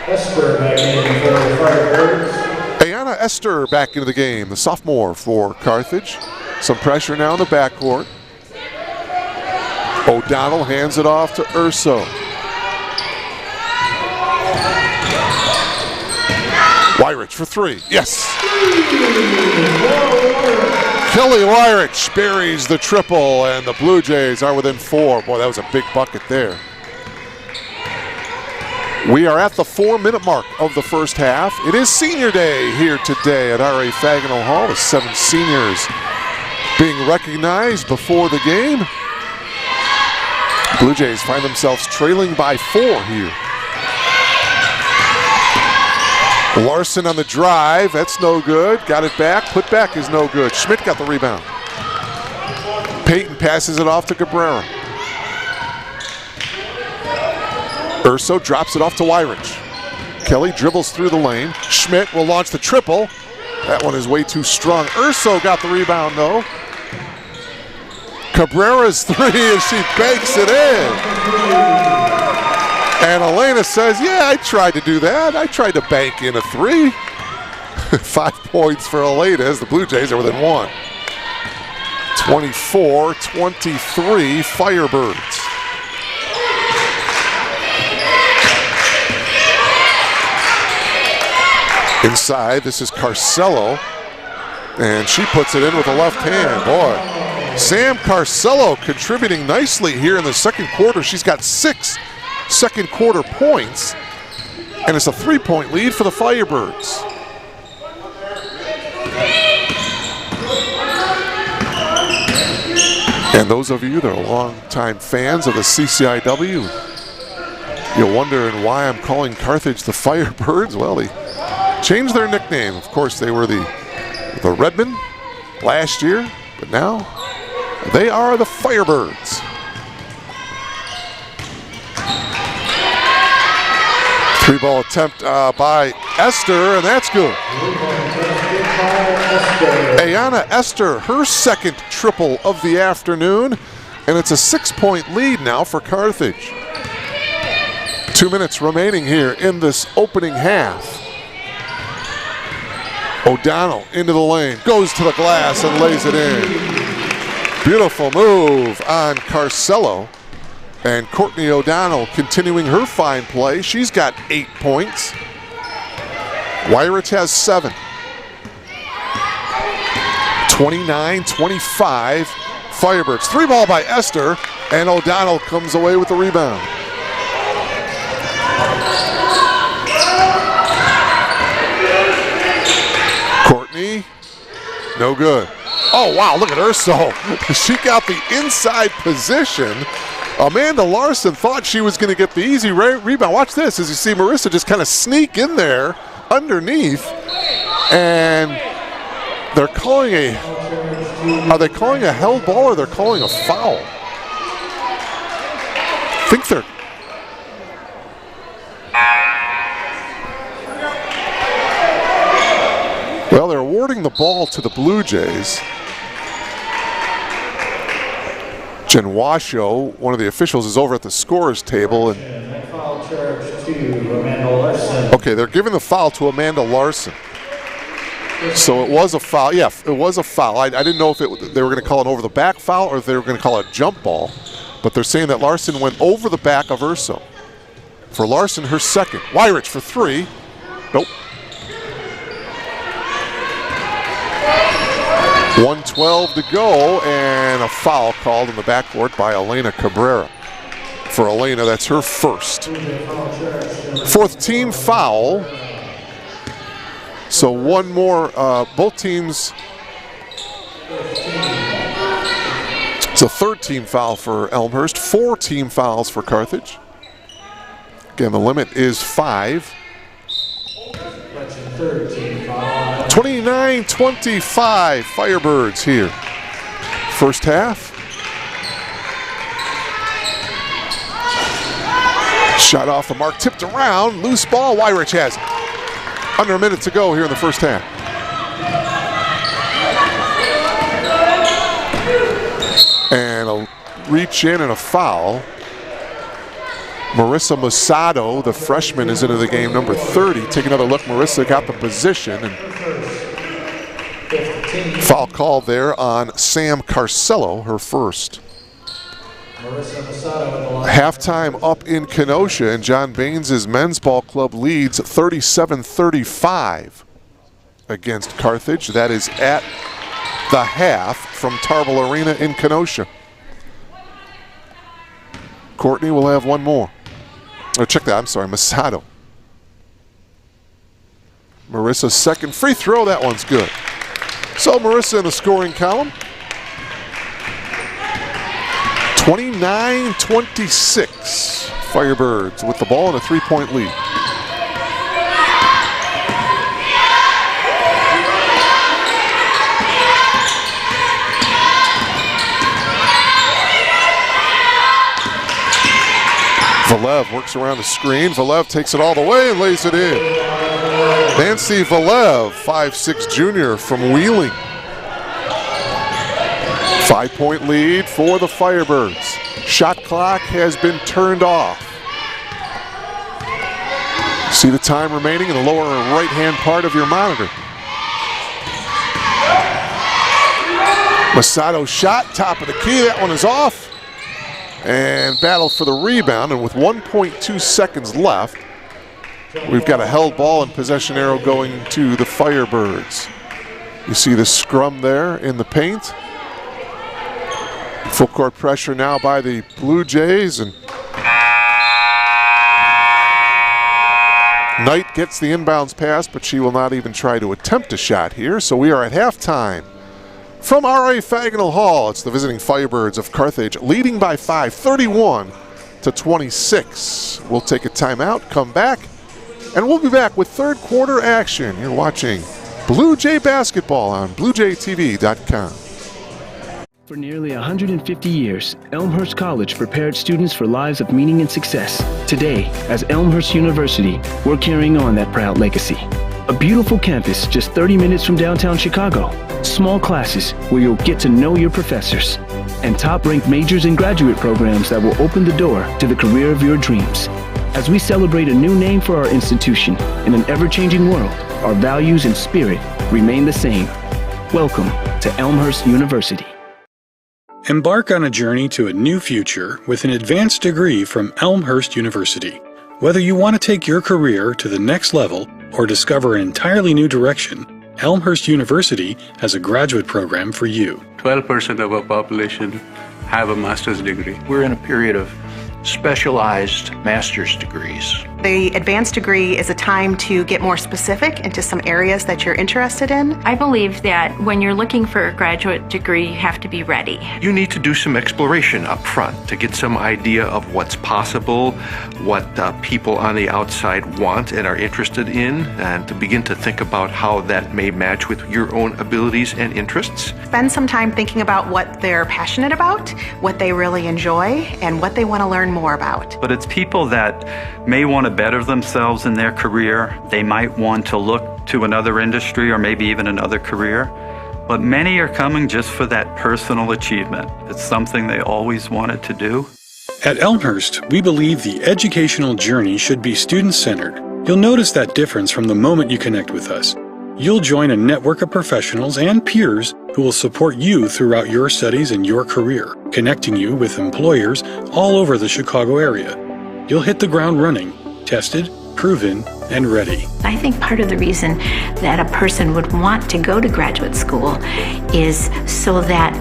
Esper back in for the Firebirds. Ayana Esther back into the game, the sophomore for Carthage. Some pressure now in the backcourt. O'Donnell hands it off to Urso. Wyrich for 3. Yes. Kelly Wyrich buries the triple, and the Blue Jays are within 4. Boy, that was a big bucket there. We are at the 4-minute mark of the first half. It is senior day here today at R.A. Fagnall Hall, with 7 seniors being recognized before the game. Blue Jays find themselves trailing by 4 here. Larson on the drive, that's no good. Got it back, put back is no good. Schmidt got the rebound. Payton passes it off to Cabrera. Urso drops it off to Weirich. Kelly dribbles through the lane. Schmidt will launch the triple. That one is way too strong. Urso got the rebound though. Cabrera's three and she banks it in. And Elena says, yeah, I tried to do that. I tried to bank in a three. 5 points for Elena as the Blue Jays are within 1. 24-23 Firebirds. Inside, this is Carcello, and she puts it in with the left hand. Boy, Sam Carcello contributing nicely here in the second quarter. She's got 6 second quarter points, and it's a 3-point lead for the Firebirds. And those of you that are longtime fans of the CCIW, you're wondering why I'm calling Carthage the Firebirds. Well, they changed their nickname. Of course, they were the Redmen last year, but now they are the Firebirds. 3-ball attempt by Esther, and that's good. Ayana Esther, her second triple of the afternoon, and it's a 6-point lead now for Carthage. 2 minutes remaining here in this opening half. O'Donnell into the lane, goes to the glass and lays it in. Beautiful move on Carcello. And Courtney O'Donnell continuing her fine play. She's got 8 points. Weirich has 7. 29-25 Firebirds. 3-ball by Esther, and O'Donnell comes away with the rebound. Courtney, no good. Oh, wow, look at Urso. She got the inside position. Amanda Larson thought she was going to get the easy rebound. Watch this as you see Marissa just kind of sneak in there underneath. And they're calling are they calling a held ball or they're calling a foul? I think they're. Well, they're awarding the ball to the Blue Jays. Jen Washoe, one of the officials, is over at the scorer's table. And foul charge to Amanda Larson. okay, they're giving the foul to Amanda Larson. So it was a foul. Yeah, it was a foul. I didn't know if they were going to call an over-the-back foul or if they were going to call it a jump ball. But they're saying that Larson went over the back of Urso. For Larson, her second. Weirich for 3. Nope. 1:12 to go, and a foul called in the backcourt by Elena Cabrera. For Elena, that's her first. 4th team foul. So one more, both teams. It's a 3rd team foul for Elmhurst, 4 team fouls for Carthage. Again, the limit is 5. 29-25 Firebirds here. First half. Shot off the mark, tipped around, loose ball. Weirich has it. Under a minute to go here in the first half. And a reach in and a foul. Marissa Musado, the freshman, is into the game, number 30. Take another look. Marissa got the position. And foul called there on Sam Carcello, her first. Halftime up in Kenosha, and John Baines' men's ball club leads 37-35 against Carthage. That is at the half from Tarble Arena in Kenosha. Courtney will have one more. Oh, check that, I'm sorry, Musado. Marissa's second free throw, that one's good. So Marissa in the scoring column. 29-26. Firebirds with the ball and a 3-point lead. Valev works around the screen. Valev takes it all the way and lays it in. Nancy Valev, 5'6" junior from Wheeling. 5-point lead for the Firebirds. Shot clock has been turned off. See the time remaining in the lower right-hand part of your monitor. Masato shot, top of the key. That one is off. And battle for the rebound, and with 1.2 seconds left, we've got a held ball and possession arrow going to the Firebirds. You see the scrum there in the paint. Full court pressure now by the Blue Jays, and Knight gets the inbounds pass, but she will not even try to attempt a shot here. So we are at halftime. From R.A. Fagnall Hall, it's the visiting Firebirds of Carthage leading by 5, 31-26. We'll take a timeout, come back, and we'll be back with third quarter action. You're watching Blue Jay basketball on BlueJayTV.com. For nearly 150 years, Elmhurst College prepared students for lives of meaning and success. Today, as Elmhurst University, we're carrying on that proud legacy. A beautiful campus just 30 minutes from downtown Chicago. Small classes where you'll get to know your professors. And top-ranked majors and graduate programs that will open the door to the career of your dreams. As we celebrate a new name for our institution in an ever-changing world, our values and spirit remain the same. Welcome to Elmhurst University. Embark on a journey to a new future with an advanced degree from Elmhurst University. Whether you want to take your career to the next level or discover an entirely new direction, Elmhurst University has a graduate program for you. 12% of our population have a master's degree. We're in a period of specialized master's degrees. The advanced degree is a time to get more specific into some areas that you're interested in. I believe that when you're looking for a graduate degree, you have to be ready. You need to do some exploration up front to get some idea of what's possible, what people on the outside want and are interested in, and to begin to think about how that may match with your own abilities and interests. Spend some time thinking about what they're passionate about, what they really enjoy, and what they want to learn more about. But it's people that may want to better themselves in their career. They might want to look to another industry or maybe even another career. But many are coming just for that personal achievement. It's something they always wanted to do. At Elmhurst, we believe the educational journey should be student-centered. You'll notice that difference from the moment you connect with us. You'll join a network of professionals and peers who will support you throughout your studies and your career, connecting you with employers all over the Chicago area. You'll hit the ground running, tested, proven, and ready. I think part of the reason that a person would want to go to graduate school is so that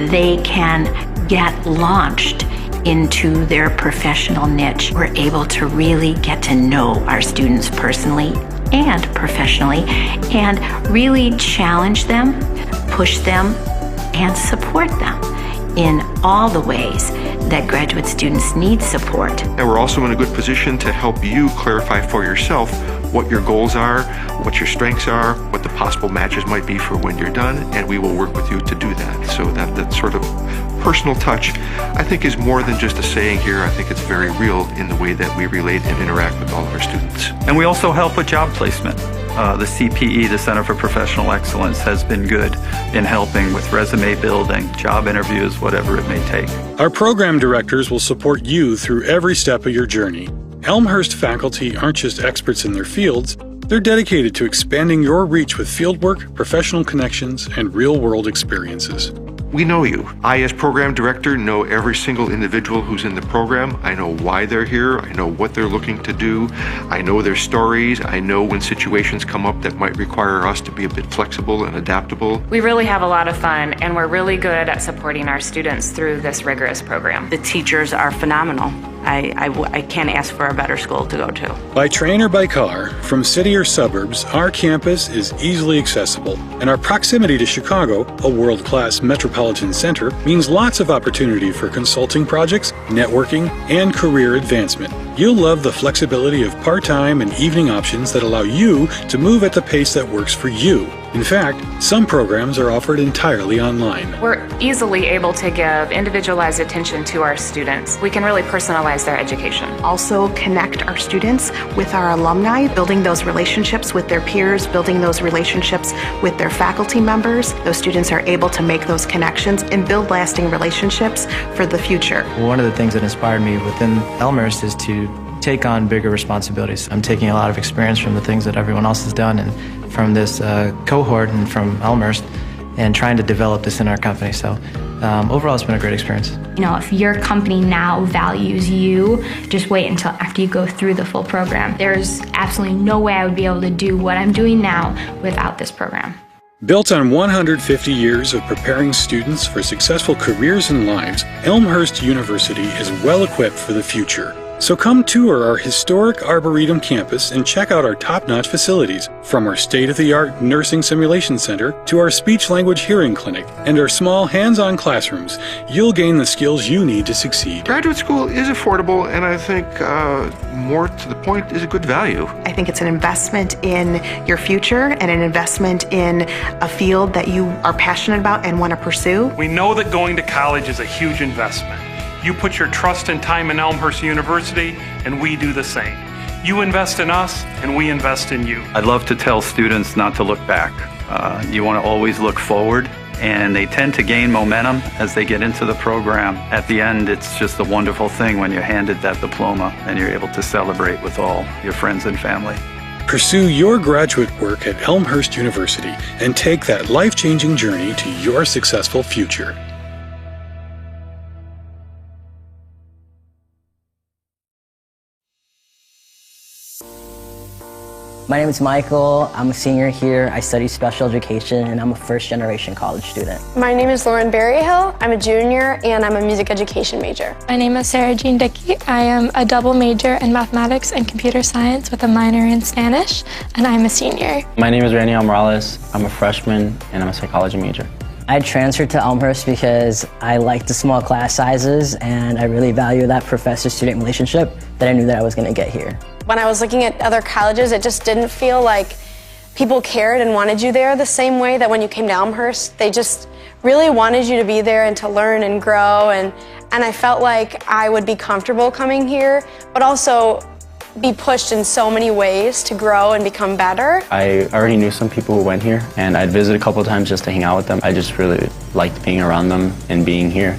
they can get launched into their professional niche. We're able to really get to know our students personally and professionally and really challenge them, push them, and support them in all the ways that graduate students need support. And we're also in a good position to help you clarify for yourself what your goals are, what your strengths are, what the possible matches might be for when you're done, and we will work with you to do that. So that sort of personal touch, I think, is more than just a saying here. I think it's very real in the way that we relate and interact with all of our students. And we also help with job placement. The CPE, the Center for Professional Excellence, has been good in helping with resume building, job interviews, whatever it may take. Our program directors will support you through every step of your journey. Elmhurst faculty aren't just experts in their fields, they're dedicated to expanding your reach with fieldwork, professional connections, and real-world experiences. We know you. I, as program director, know every single individual who's in the program. I know why they're here. I know what they're looking to do. I know their stories. I know when situations come up that might require us to be a bit flexible and adaptable. We really have a lot of fun, and we're really good at supporting our students through this rigorous program. The teachers are phenomenal. I can't ask for a better school to go to. By train or by car, from city or suburbs, our campus is easily accessible, and our proximity to Chicago, a world-class metropolitan center, means lots of opportunity for consulting projects, networking, and career advancement. You'll love the flexibility of part-time and evening options that allow you to move at the pace that works for you. In fact, some programs are offered entirely online. We're easily able to give individualized attention to our students. We can really personalize their education. Also connect our students with our alumni, building those relationships with their peers, building those relationships with their faculty members. Those students are able to make those connections and build lasting relationships for the future. One of the things that inspired me within Elmhurst is to take on bigger responsibilities. I'm taking a lot of experience from the things that everyone else has done and from this cohort and from Elmhurst and trying to develop this in our company. So overall, it's been a great experience. You know, if your company now values you, just wait until after you go through the full program. There's absolutely no way I would be able to do what I'm doing now without this program. Built on 150 years of preparing students for successful careers and lives, Elmhurst University is well equipped for the future. So come tour our historic Arboretum campus and check out our top-notch facilities, from our state-of-the-art nursing simulation center to our speech-language hearing clinic and our small hands-on classrooms. You'll gain the skills you need to succeed. Graduate school is affordable, and I think more to the point is a good value. I think it's an investment in your future and an investment in a field that you are passionate about and want to pursue. We know that going to college is a huge investment. You put your trust and time in Elmhurst University, and we do the same. You invest in us, and we invest in you. I'd love to tell students not to look back. You want to always look forward, and they tend to gain momentum as they get into the program. At the end, it's just a wonderful thing when you're handed that diploma and you're able to celebrate with all your friends and family. Pursue your graduate work at Elmhurst University and take that life-changing journey to your successful future. My name is Michael. I'm a senior here. I study special education, and I'm a first-generation college student. My name is Lauren Berryhill. I'm a junior, and I'm a music education major. My name is Sarah Jean Dickey. I am a double major in mathematics and computer science with a minor in Spanish, and I'm a senior. My name is Raniel Morales. I'm a freshman, and I'm a psychology major. I transferred to Elmhurst because I like the small class sizes, and I really value that professor-student relationship that I knew that I was going to get here. When I was looking at other colleges, it just didn't feel like people cared and wanted you there the same way that when you came to Elmhurst. They just really wanted you to be there and to learn and grow, and I felt like I would be comfortable coming here, but also be pushed in so many ways to grow and become better. I already knew some people who went here, and I'd visit a couple of times just to hang out with them. I just really liked being around them and being here.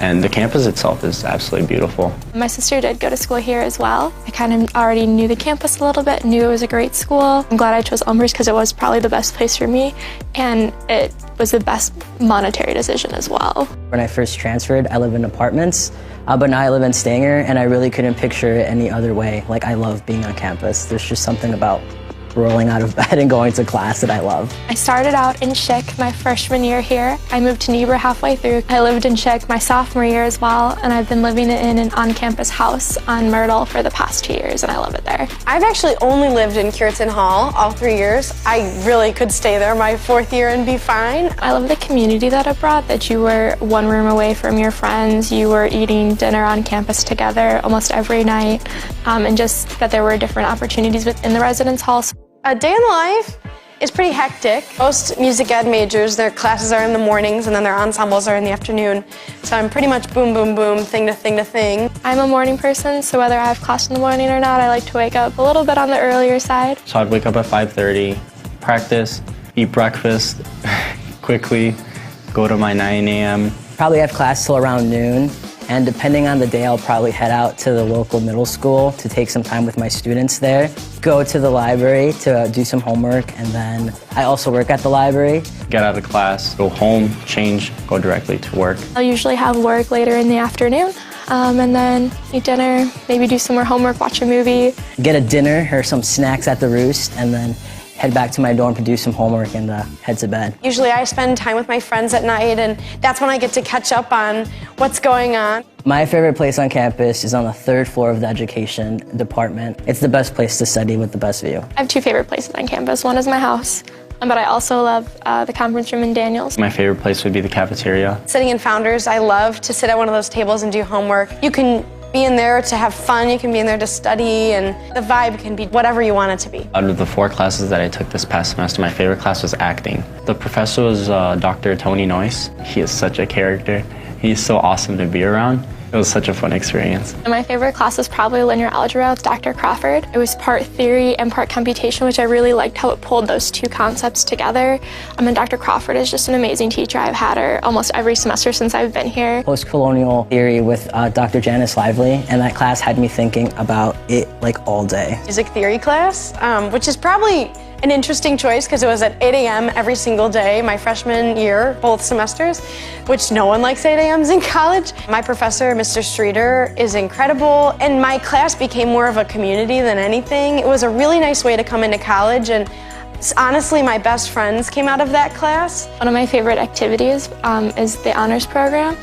And the campus itself is absolutely beautiful. My sister did go to school here as well. I kind of already knew the campus a little bit, knew it was a great school. I'm glad I chose Elmhurst because it was probably the best place for me, and it was the best monetary decision as well. When I first transferred, I lived in apartments, but now I live in Stanger, and I really couldn't picture it any other way. Like, I love being on campus. There's just something about rolling out of bed and going to class that I love. I started out in Schick my freshman year here. I moved to Niebuhr halfway through. I lived in Schick my sophomore year as well, and I've been living in an on-campus house on Myrtle for the past 2 years, and I love it there. I've actually only lived in Cureton Hall all 3 years. I really could stay there my 4th year and be fine. I love the community that it brought, that you were one room away from your friends, you were eating dinner on campus together almost every night, and just that there were different opportunities within the residence hall. A day in the life is pretty hectic. Most music ed majors, their classes are in the mornings and then their ensembles are in the afternoon. So I'm pretty much boom, boom, boom, thing to thing to thing. I'm a morning person, so whether I have class in the morning or not, I like to wake up a little bit on the earlier side. So I'd wake up at 5:30, practice, eat breakfast quickly, go to my 9 a.m. Probably have class till around noon. And depending on the day, I'll probably head out to the local middle school to take some time with my students there, go to the library to do some homework, and then I also work at the library. Get out of class, go home, change, go directly to work. I'll usually have work later in the afternoon, and then eat dinner, maybe do some more homework, watch a movie. Get a dinner or some snacks at the Roost, and then head back to my dorm to do some homework and head to bed. Usually I spend time with my friends at night, and that's when I get to catch up on what's going on. My favorite place on campus is on the 3rd floor of the education department. It's the best place to study with the best view. I have 2 favorite places on campus. One is my house, but I also love the conference room in Daniels. My favorite place would be the cafeteria. Sitting in Founders, I love to sit at one of those tables and do homework. You can be in there to have fun, you can be in there to study, and the vibe can be whatever you want it to be. Out of the 4 classes that I took this past semester, my favorite class was acting. The professor was Dr. Tony Noyce. He is such a character. He's so awesome to be around. It was such a fun experience. And my favorite class was probably linear algebra with Dr. Crawford. It was part theory and part computation, which I really liked how it pulled those 2 concepts together. And Dr. Crawford is just an amazing teacher. I've had her almost every semester since I've been here. Post-colonial theory with Dr. Janice Lively, and that class had me thinking about it like all day. Music theory class, which is probably an interesting choice because it was at 8 a.m. every single day my freshman year, both semesters, which no one likes 8 a.m.s in college. My professor, Mr. Streeter, is incredible, and my class became more of a community than anything. It was a really nice way to come into college, and honestly, my best friends came out of that class. One of my favorite activities is the honors program.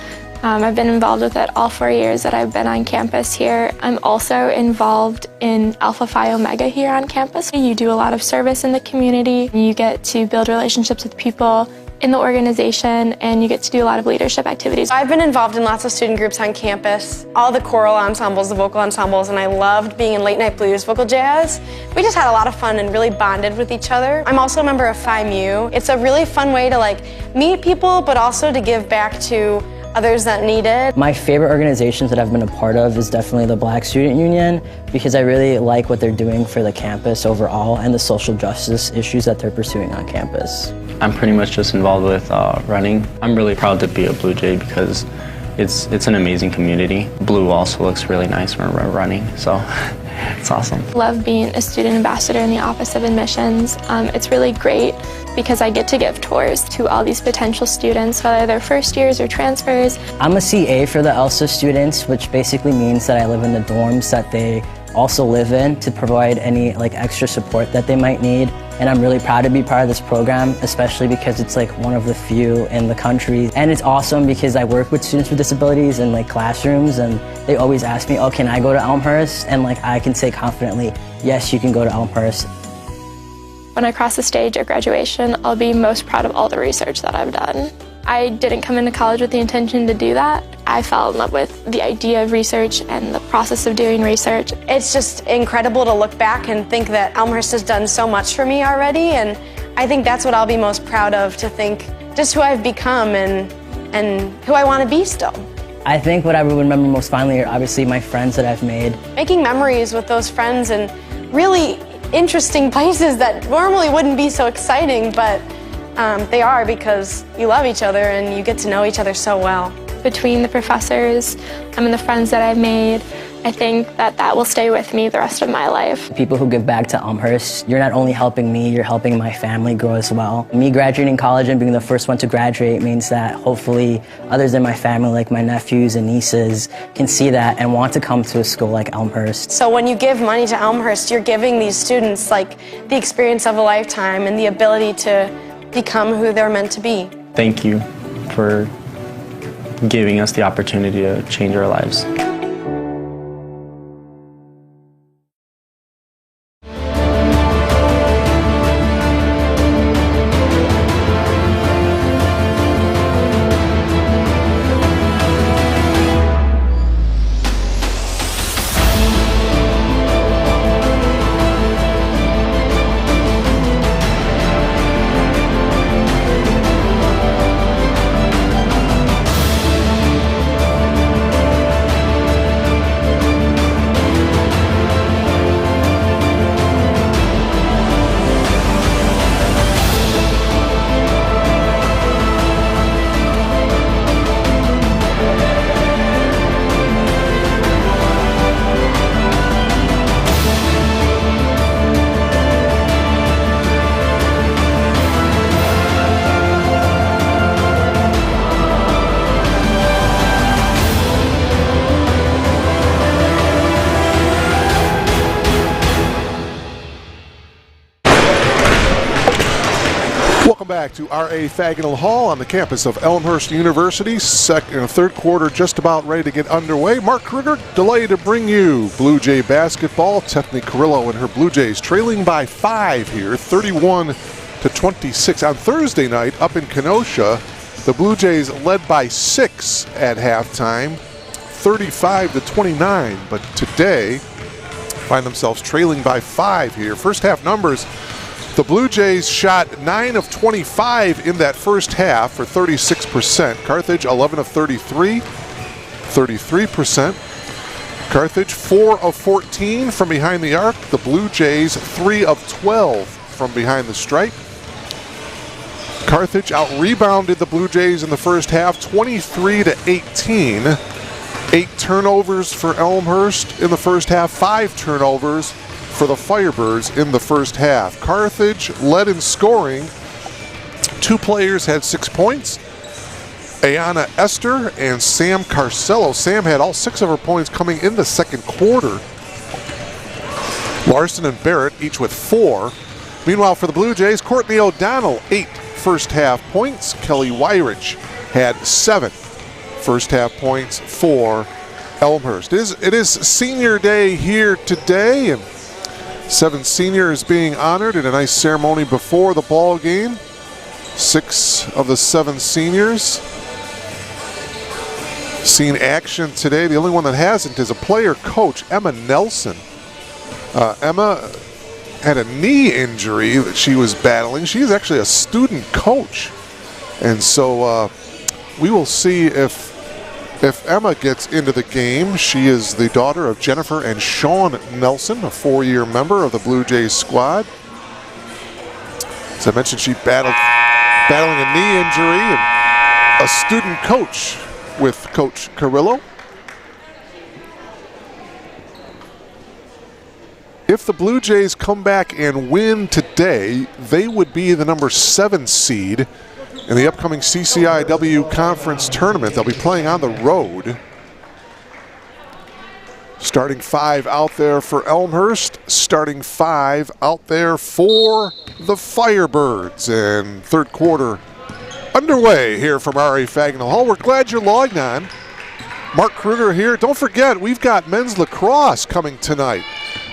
I've been involved with it all 4 years that I've been on campus here. I'm also involved in Alpha Phi Omega here on campus. You do a lot of service in the community. You get to build relationships with people in the organization, and you get to do a lot of leadership activities. I've been involved in lots of student groups on campus, all the choral ensembles, the vocal ensembles, and I loved being in late night blues, vocal jazz. We just had a lot of fun and really bonded with each other. I'm also a member of Phi Mu. It's a really fun way to meet people, but also to give back to others that need it. My favorite organizations that I've been a part of is definitely the Black Student Union, because I really like what they're doing for the campus overall and the social justice issues that they're pursuing on campus. I'm pretty much just involved with running. I'm really proud to be a Blue Jay because it's an amazing community. Blue also looks really nice when we're running, so it's awesome. Love being a student ambassador in the Office of Admissions. It's really great because I get to give tours to all these potential students, whether they're first years or transfers. I'm a CA for the ELSA students, which basically means that I live in the dorms that they also live in to provide any extra support that they might need. And I'm really proud to be part of this program, especially because it's one of the few in the country. And it's awesome because I work with students with disabilities in classrooms, and they always ask me, oh, can I go to Elmhurst? And I can say confidently, yes, you can go to Elmhurst. When I cross the stage at graduation, I'll be most proud of all the research that I've done. I didn't come into college with the intention to do that. I fell in love with the idea of research and the process of doing research. It's just incredible to look back and think that Elmhurst has done so much for me already, and I think that's what I'll be most proud of, to think just who I've become and who I want to be still. I think what I would remember most fondly are obviously my friends that I've made. Making memories with those friends in really interesting places that normally wouldn't be so exciting, but they are because you love each other and you get to know each other so well. Between the professors and the friends that I've made, I think that will stay with me the rest of my life. People who give back to Elmhurst, you're not only helping me, you're helping my family grow as well. Me graduating college and being the first one to graduate means that hopefully others in my family, like my nephews and nieces, can see that and want to come to a school like Elmhurst. So when you give money to Elmhurst, you're giving these students the experience of a lifetime and the ability to become who they're meant to be. Thank you for giving us the opportunity to change our lives. back to R.A. Fagnall Hall on the campus of Elmhurst University. Third quarter just about ready to get underway. Mark Kruger, delighted to bring you Blue Jay basketball. Tiffany Carrillo and her Blue Jays trailing by 5 here, 31-26. On Thursday night up in Kenosha, the Blue Jays led by 6 at halftime, 35-29. But today, find themselves trailing by 5 here. First half numbers. The Blue Jays shot 9 of 25 in that first half for 36%. Carthage 11 of 33, 33%. Carthage 4 of 14 from behind the arc. The Blue Jays 3 of 12 from behind the stripe. Carthage out-rebounded the Blue Jays in the first half, 23-18. 8 turnovers for Elmhurst in the first half, 5 turnovers for the Firebirds in the first half. Carthage led in scoring. 2 players had 6 points. Ayana Esther and Sam Carcello. Sam had all 6 of her points coming in the second quarter. Larson and Barrett each with 4. Meanwhile, for the Blue Jays, Courtney O'Donnell, 8 first half points. Kelly Wyrich had 7 first half points for Elmhurst. It is senior day here today, and 7 seniors being honored in a nice ceremony before the ball game. 6 of the 7 seniors seen action today. The only one that hasn't is a player coach, Emma Nelson. Emma had a knee injury that she was battling. She is actually a student coach, and so we will see if Emma gets into the game. She is the daughter of Jennifer and Sean Nelson, a 4-year member of the Blue Jays squad. As I mentioned, she battling a knee injury and a student coach with Coach Carrillo. If the Blue Jays come back and win today, they would be the number 7 seed in the upcoming CCIW Conference Tournament. They'll be playing on the road. Starting 5 out there for Elmhurst. Starting 5 out there for the Firebirds. And third quarter underway here from R.A. Fagnall Hall. We're glad you're logged on. Mark Kruger here. Don't forget, we've got men's lacrosse coming tonight,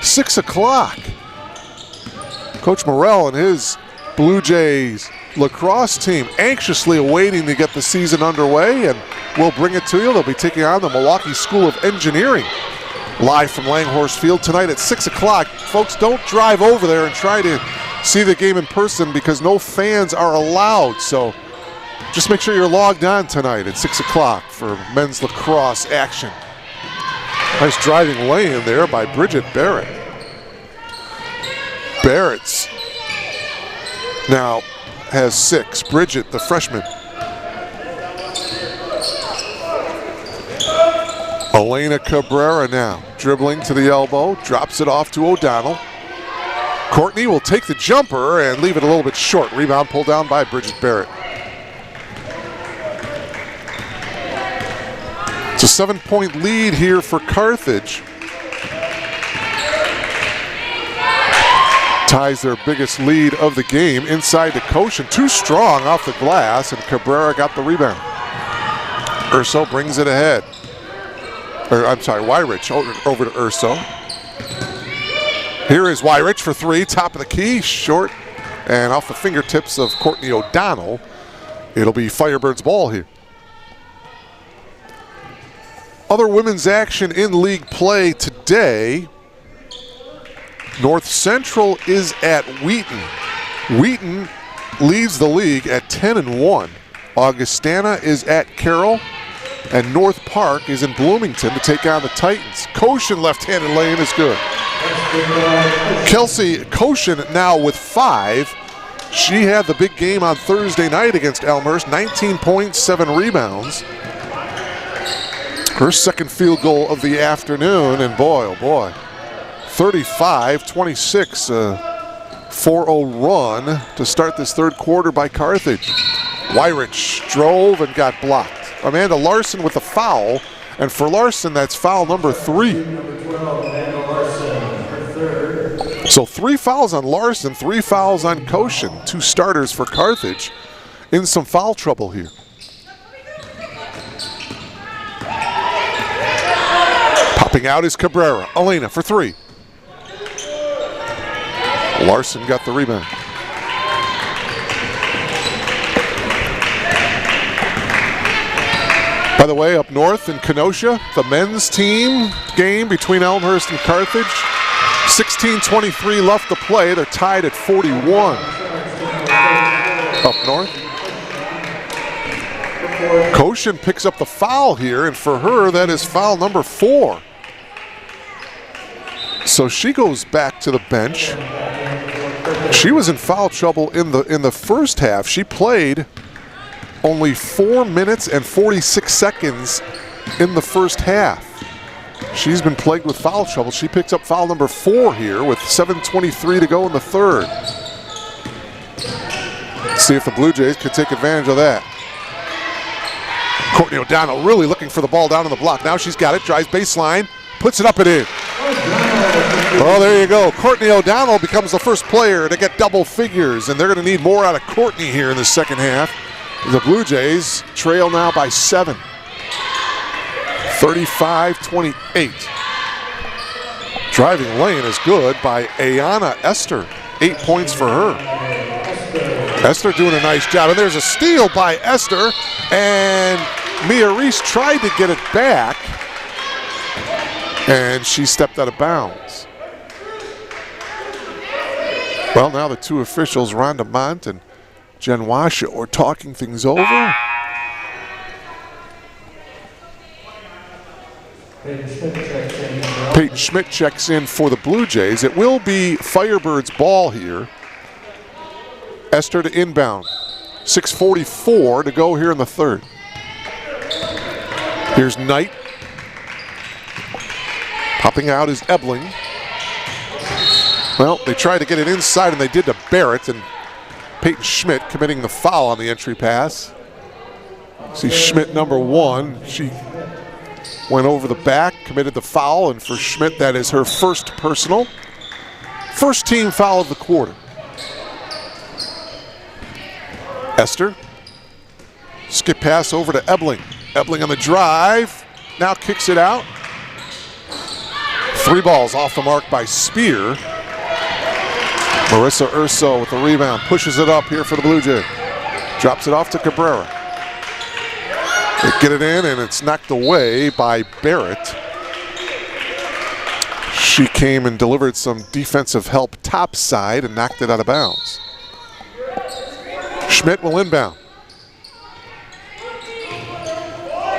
6 o'clock. Coach Morrell and his Blue Jays lacrosse team anxiously awaiting to get the season underway, and we'll bring it to you. They'll be taking on the Milwaukee School of Engineering live from Langhorse Field tonight at 6 o'clock. Folks, don't drive over there and try to see the game in person because no fans are allowed. So just make sure you're logged on tonight at 6 o'clock for men's lacrosse action. Nice driving lane there by Bridget Barrett. Barrett's now has 6. Bridget, the freshman. Elena Cabrera now dribbling to the elbow, drops it off to O'Donnell. Courtney will take the jumper and leave it a little bit short. Rebound pulled down by Bridget Barrett. It's a 7-point lead here for Carthage. Ties their biggest lead of the game inside to Koshin. Too strong off the glass, and Cabrera got the rebound. Urso brings it ahead. Wyrich over to Urso. Here is Wyrich for 3, top of the key, short, and off the fingertips of Courtney O'Donnell. It'll be Firebirds ball here. Other women's action in league play today. North Central is at Wheaton. Wheaton leads the league at 10-1. Augustana is at Carroll, and North Park is in Bloomington to take on the Titans. Koshin left-handed lane is good. Kelsey Koshin now with 5. She had the big game on Thursday night against Elmhurst, 19 points, 7 rebounds. Her second field goal of the afternoon, and boy, oh boy, 35-26, 4-0 run to start this third quarter by Carthage. Wyrich drove and got blocked. Amanda Larson with a foul, and for Larson, that's foul number 3. So 3 fouls on Larson, 3 fouls on Koshin. 2 starters for Carthage in some foul trouble here. Popping out is Cabrera. Elena for 3. Larson got the rebound. By the way, up north in Kenosha, the men's team game between Elmhurst and Carthage. 16:23 left to play. They're tied at 41. Up north. Koshin picks up the foul here, and for her, that is foul number 4. So she goes back to the bench. She was in foul trouble in the first half. She played only 4 minutes and 46 seconds in the first half. She's been plagued with foul trouble. She picks up foul number 4 here with 7:23 to go in the third. Let's see if the Blue Jays could take advantage of that. Courtney O'Donnell really looking for the ball down on the block. Now she's got it, drives baseline, puts it up and in. Well, there you go. Courtney O'Donnell becomes the first player to get double figures, and they're going to need more out of Courtney here in the second half. The Blue Jays trail now by 7. 35-28. Driving lane is good by Ayana Esther. 8 points for her. Esther doing a nice job. And there's a steal by Esther. And Mia Reese tried to get it back. And she stepped out of bounds. Well, now the 2 officials, Rhonda Mont and Jen Washa, are talking things over. Peyton Schmidt checks in for the Blue Jays. It will be Firebirds' ball here. Esther to inbound. 6:44 to go here in the third. Here's Knight. Popping out is Ebling. Well, they tried to get it inside, and they did to Barrett, and Peyton Schmidt committing the foul on the entry pass. See Schmidt number 1. She went over the back, committed the foul, and for Schmidt, that is her first personal. First team foul of the quarter. Esther. Skip pass over to Ebling. Ebling on the drive. Now kicks it out. 3 balls off the mark by Spear. Marissa Urso with the rebound. Pushes it up here for the Blue Jays. Drops it off to Cabrera. They get it in, and it's knocked away by Barrett. She came and delivered some defensive help topside and knocked it out of bounds. Schmidt will inbound.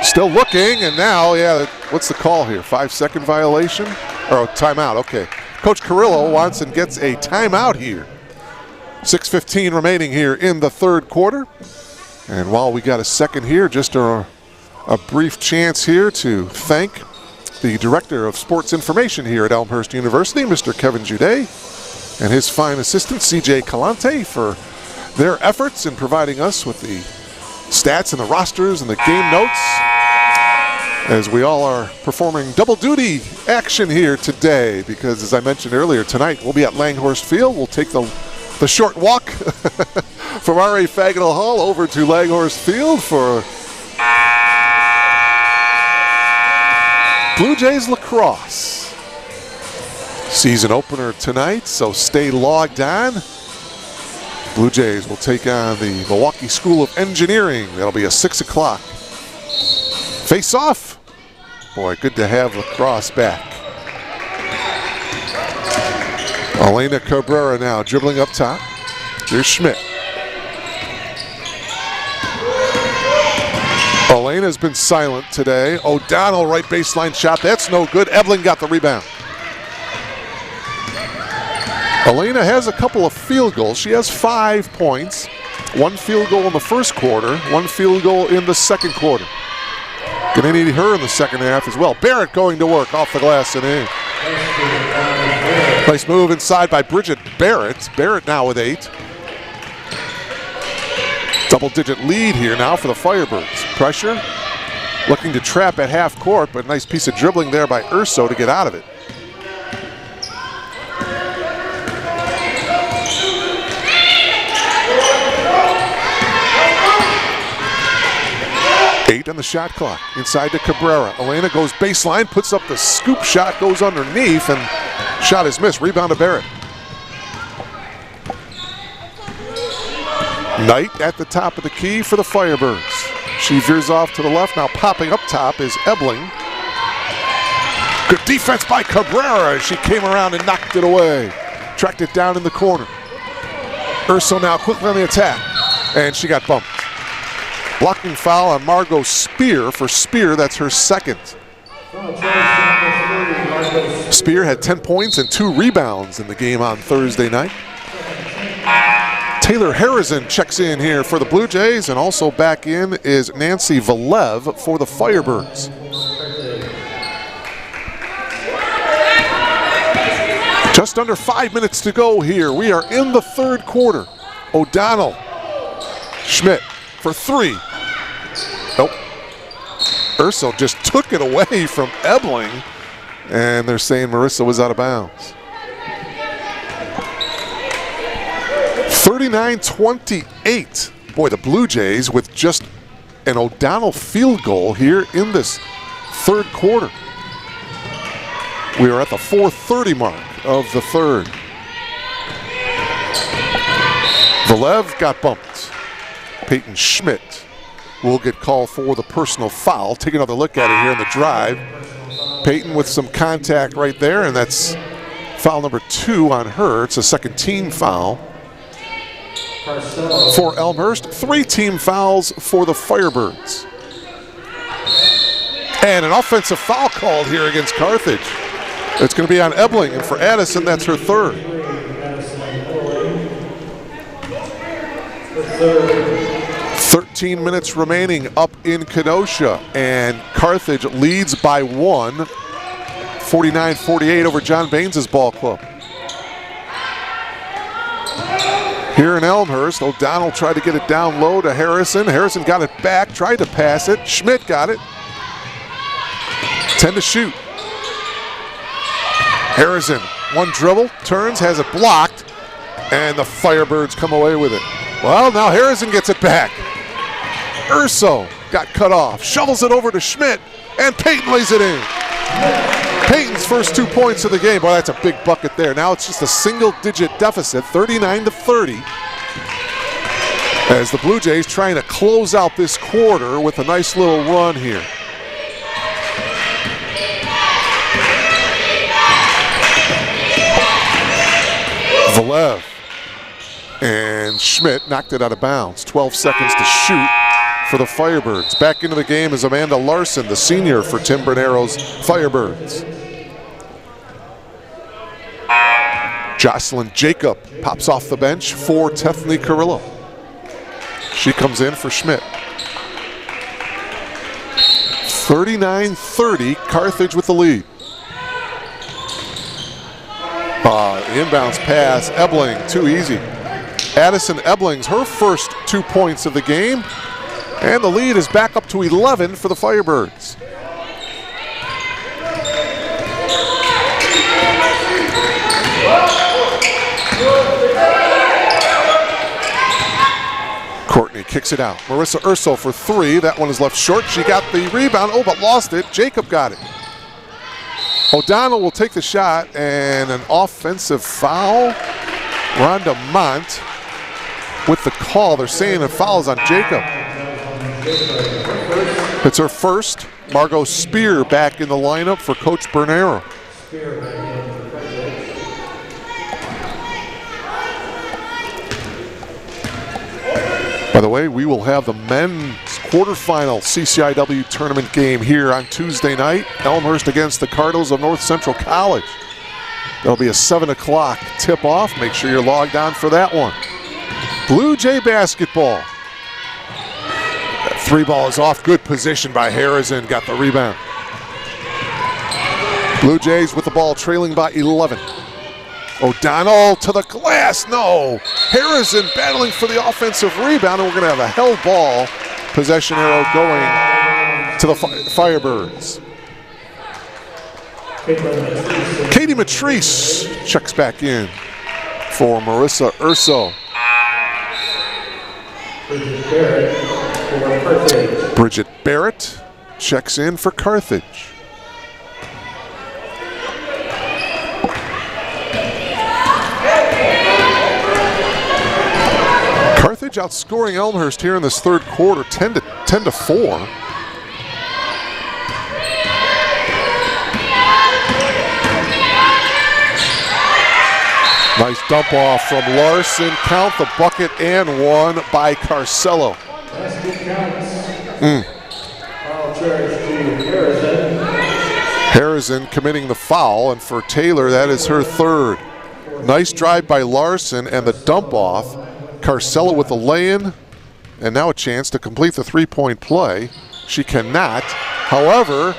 Still looking, and now, yeah, what's the call here? 5-second violation? Or timeout, okay. Coach Carrillo wants and gets a timeout here. 6:15 remaining here in the third quarter. And while we got a second here, just a brief chance here to thank the Director of Sports Information here at Elmhurst University, Mr. Kevin Jude, and his fine assistant, CJ Calante, for their efforts in providing us with the stats and the rosters and the game notes, as we all are performing double duty action here today, because as I mentioned earlier, tonight we'll be at Langhorst Field. We'll take the short walk from R.A. Fagenal Hall over to Langhorst Field for Blue Jays lacrosse. Season opener tonight, so stay logged on. Blue Jays will take on the Milwaukee School of Engineering. That'll be a 6 o'clock face-off. Boy, good to have lacrosse back. Elena Cabrera now dribbling up top. Here's Schmidt. Elena's been silent today. O'Donnell, right baseline shot. That's no good. Ebling got the rebound. Elena has a couple of field goals. She has 5 points. 1 field goal in the first quarter, 1 field goal in the second quarter. Gonna need her in the second half as well. Barrett going to work off the glass and in. Nice move inside by Bridget Barrett. Barrett now with 8. Double-digit lead here now for the Firebirds. Pressure, looking to trap at half court, but nice piece of dribbling there by Urso to get out of it. 8 on the shot clock. Inside to Cabrera. Elena goes baseline, puts up the scoop shot, goes underneath, and shot is missed. Rebound to Barrett. Knight at the top of the key for the Firebirds. She veers off to the left. Now popping up top is Ebling. Good defense by Cabrera as she came around and knocked it away. Tracked it down in the corner. Urso now quickly on the attack. And she got bumped. Blocking foul on Margot Spear. For Spear, that's her second. Spear had 10 points and 2 rebounds in the game on Thursday night. Taylor Harrison checks in here for the Blue Jays, and also back in is Nancy Valev for the Firebirds. Just under 5 minutes to go here. We are in the third quarter. O'Donnell, Schmidt for 3. Nope. Urso just took it away from Ebling, and they're saying Marissa was out of bounds. 39-28. Boy, the Blue Jays with just an O'Donnell field goal here in this third quarter. We are at the 4:30 mark of the third. Valev got bumped. Peyton Schmidt will get called for the personal foul. Take another look at it here in the drive. Peyton with some contact right there, and that's foul number 2 on her. It's a second team foul for Elmhurst. 3 team fouls for the Firebirds. And an offensive foul called here against Carthage. It's going to be on Ebling, and for Addison, that's her third. 13 minutes remaining up in Kenosha, and Carthage leads by 1, 49-48 over John Baines' ball club. Here in Elmhurst, O'Donnell tried to get it down low to Harrison. Harrison got it back, tried to pass it. Schmidt got it. 10 to shoot. Harrison, one dribble, turns, has it blocked, and the Firebirds come away with it. Well, now Harrison gets it back. Urso got cut off, shovels it over to Schmidt, and Peyton lays it in. Peyton's first 2 points of the game. Boy, that's a big bucket there. Now it's just a single-digit deficit, 39-30. As the Blue Jays trying to close out this quarter with a nice little run here. Valev and Schmidt knocked it out of bounds. 12 seconds to shoot for the Firebirds. Back into the game is Amanda Larson, the senior for Tim Bernero's Firebirds. Jocelyn Jacob pops off the bench for Tethany Carrillo. She comes in for Schmidt. 39-30, Carthage with the lead. Inbounds pass, Ebling, too easy. Addison Ebling's her first 2 points of the game, and the lead is back up to 11 for the Firebirds. Courtney kicks it out. Marissa Urso for 3. That one is left short. She got the rebound, but lost it. Jacob got it. O'Donnell will take the shot, and an offensive foul. Rhonda Mont with the call. They're saying a foul is on Jacob. It's her first. Margot Spear back in the lineup for Coach Bernero. By the way, we will have the men's quarterfinal CCIW tournament game here on Tuesday night. Elmhurst against the Cardinals of North Central College. That'll be a 7 o'clock tip-off. Make sure you're logged on for that one. Blue Jay basketball. That 3 ball is off. Good position by Harrison. Got the rebound. Blue Jays with the ball trailing by 11. O'Donnell to the glass. No. Harrison battling for the offensive rebound, and we're going to have a held ball. Possession arrow going to the Firebirds. Katie Matrice checks back in for Marissa Urso. for Carthage. Bridget Barrett checks in for Carthage. Carthage outscoring Elmhurst here in this third quarter, 10 to 4. Nice dump off from Larson. Count the bucket and one by Carcello. Basket counts. Foul charge to Harrison. Harrison committing the foul, and for Taylor, that is her third. Nice drive by Larson and the dump off. Carcello with the lay-in, and now a chance to complete the three-point play. She cannot. However,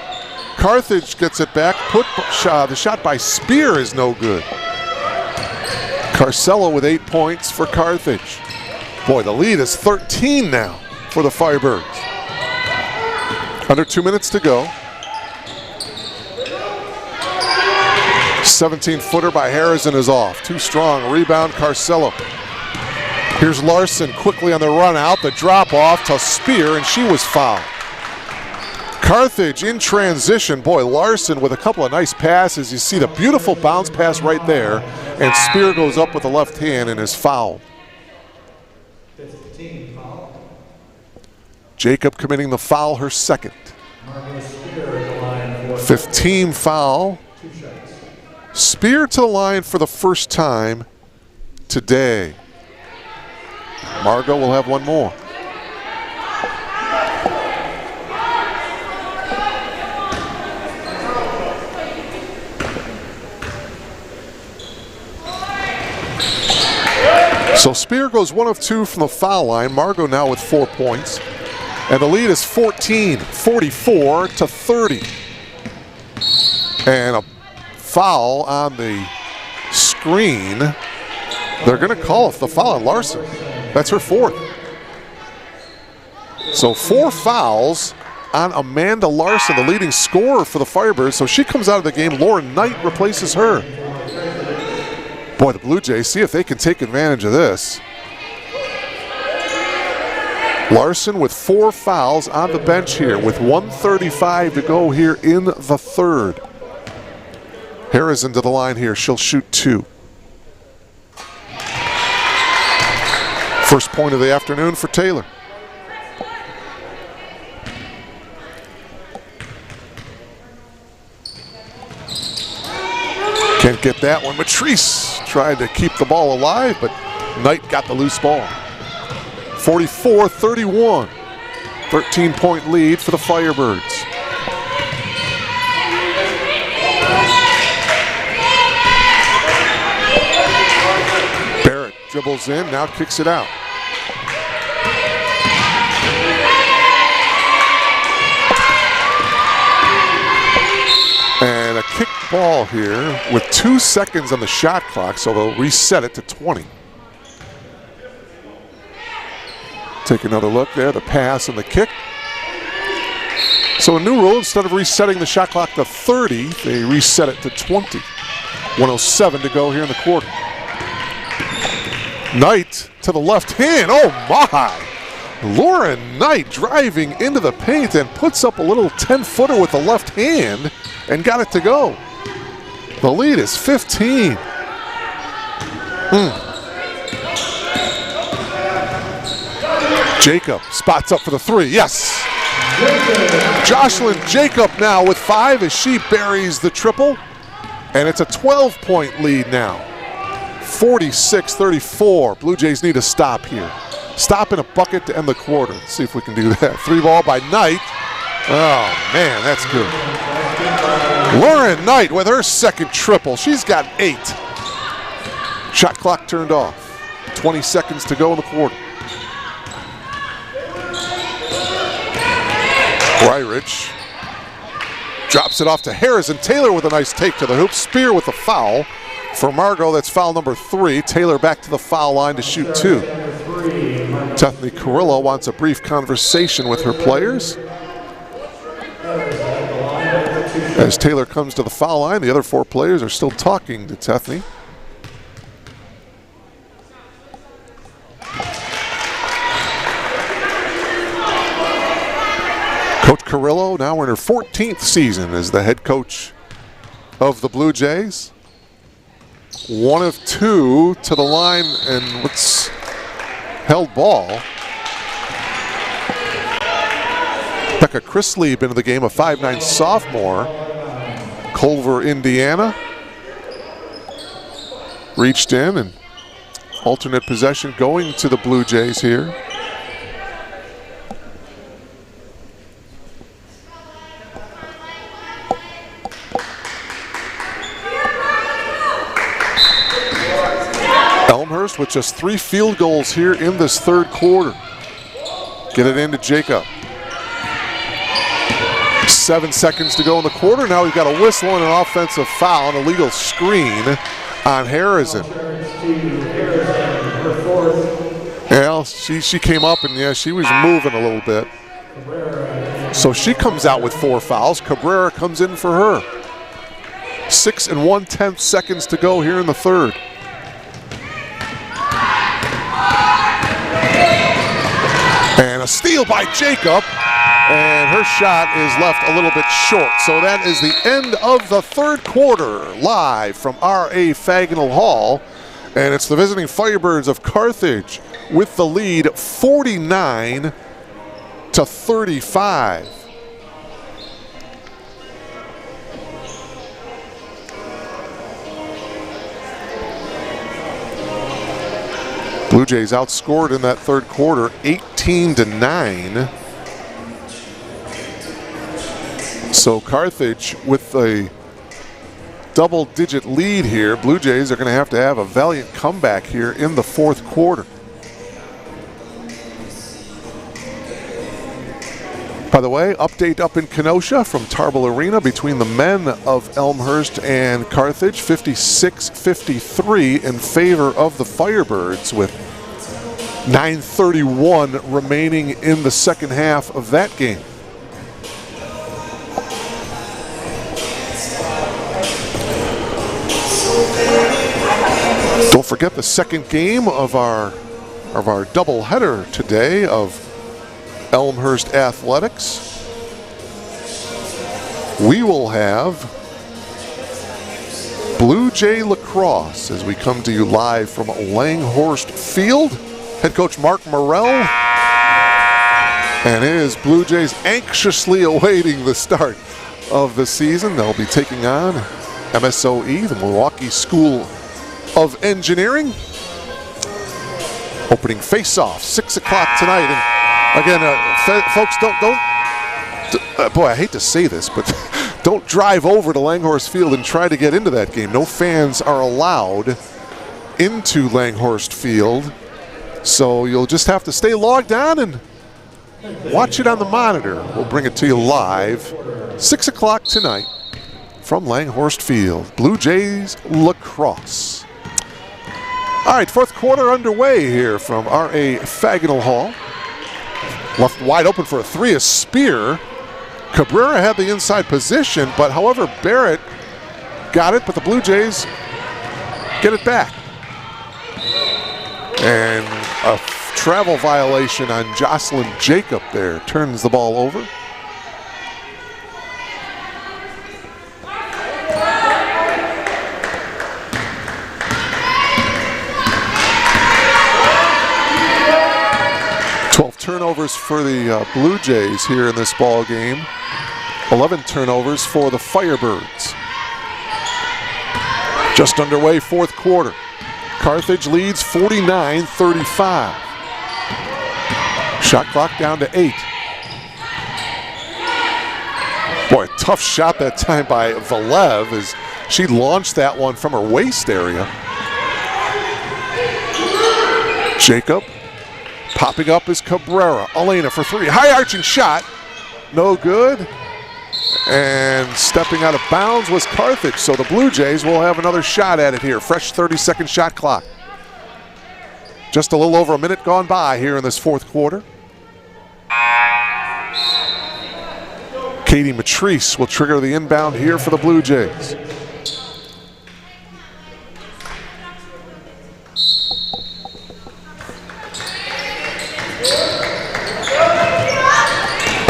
Carthage gets it back. The shot by Spear is no good. Carcello with 8 points for Carthage. Boy, the lead is 13 now for the Firebirds. Under 2 minutes to go. 17-footer by Harrison is off. Too strong. Rebound, Carcello. Here's Larson quickly on the run out. The drop off to Spear, and she was fouled. Carthage in transition. Boy, Larson with a couple of nice passes. You see the beautiful bounce pass right there, and Spear goes up with the left hand and is fouled. 15 foul. Jacob committing the foul, her second. 15 foul. Spear to the line for the first time today. Margot will have one more. So Spear goes 1 of 2 from the foul line. Margot now with 4 points. And the lead is 14, 44 to 30. And a foul on the screen. They're going to call the foul on Larson. That's her fourth. So 4 fouls on Amanda Larson, the leading scorer for the Firebirds. So she comes out of the game. Lauren Knight replaces her. Boy, the Blue Jays, see if they can take advantage of this. Larson with 4 fouls on the bench here with 1:35 to go here in the third. Harrison to the line here. She'll shoot 2. First point of the afternoon for Taylor. Can't get that one. Matrice tried to keep the ball alive, but Knight got the loose ball. 44-31. 13-point lead for the Firebirds. Barrett dribbles in, now kicks it out. And a kick ball here with 2 seconds on the shot clock, so they'll reset it to 20. Take another look there, the pass and the kick. So a new rule, instead of resetting the shot clock to 30, they reset it to 20. 1:07 to go here in the quarter. Knight to the left hand, oh my! Lauren Knight driving into the paint and puts up a little 10-footer with the left hand and got it to go. The lead is 15. Jacob spots up for the 3, yes. Jocelyn Jacob now with 5 as she buries the triple. And it's a 12-point lead now. 46-34. Blue Jays need a stop here. Stop in a bucket to end the quarter. Let's see if we can do that. 3 ball by Knight. Oh, man, that's good. Lauren Knight with her second triple. She's got 8. Shot clock turned off. 20 seconds to go in the quarter. Ryrich drops it off to Harrison. Taylor with a nice take to the hoop. Spear with the foul. For Margot, that's foul number 3. Taylor back to the foul line to shoot 2. Tethany Carrillo wants a brief conversation with her players. As Taylor comes to the foul line, the other 4 players are still talking to Tethany. Carrillo, now in her 14th season as the head coach of the Blue Jays. 1 of 2 to the line, and what's held ball. Becca Chrislieb into the game, a 5'9" sophomore. Culver, Indiana. Reached in, and alternate possession going to the Blue Jays here. Elmhurst with just 3 field goals here in this third quarter. Get it into Jacob. 7 seconds to go in the quarter. Now we've got a whistle and an offensive foul, an illegal screen on Harrison. Well, she came up and yeah, she was moving a little bit. So she comes out with 4 fouls. Cabrera comes in for her. 6 1/10 seconds to go here in the third. And a steal by Jacob, and her shot is left a little bit short. So that is the end of the third quarter, live from R.A. Fagnall Hall. And it's the visiting Firebirds of Carthage with the lead 49-35. Blue Jays outscored in that third quarter 18-9. So Carthage with a double-digit lead here. Blue Jays are going to have a valiant comeback here in the fourth quarter. By the way, update up in Kenosha from Tarbell Arena between the men of Elmhurst and Carthage, 56-53 in favor of the Firebirds, with 9:31 remaining in the second half of that game. Don't forget the second game of our doubleheader today of Elmhurst Athletics. We will have Blue Jay lacrosse as we come to you live from Langhorst Field. Head coach Mark Morrell and his Blue Jays anxiously awaiting the start of the season. They'll be taking on MSOE, the Milwaukee School of Engineering. Opening face-off, 6 o'clock tonight. And again, folks, don't boy, I hate to say this, but don't drive over to Langhorst Field and try to get into that game. No fans are allowed into Langhorst Field, so you'll just have to stay logged on and watch it on the monitor. We'll bring it to you live, 6 o'clock tonight from Langhorst Field. Blue Jays lacrosse. All right, fourth quarter underway here from R.A. Fagnall Hall. Left wide open for a 3, a Spear. Cabrera had the inside position, but however, Barrett got it, but the Blue Jays get it back. And a travel violation on Jocelyn Jacob there turns the ball over. Turnovers for the Blue Jays here in this ball game. 11 turnovers for the Firebirds. Just underway, fourth quarter. Carthage leads 49-35. Shot clock down to 8. Boy, tough shot that time by Valev as she launched that one from her waist area. Jacob. Popping up is Cabrera. Elena for 3. High arching shot. No good. And stepping out of bounds was Carthage. So the Blue Jays will have another shot at it here. Fresh 30-second shot clock. Just a little over a minute gone by here in this fourth quarter. Katie Matrice will trigger the inbound here for the Blue Jays.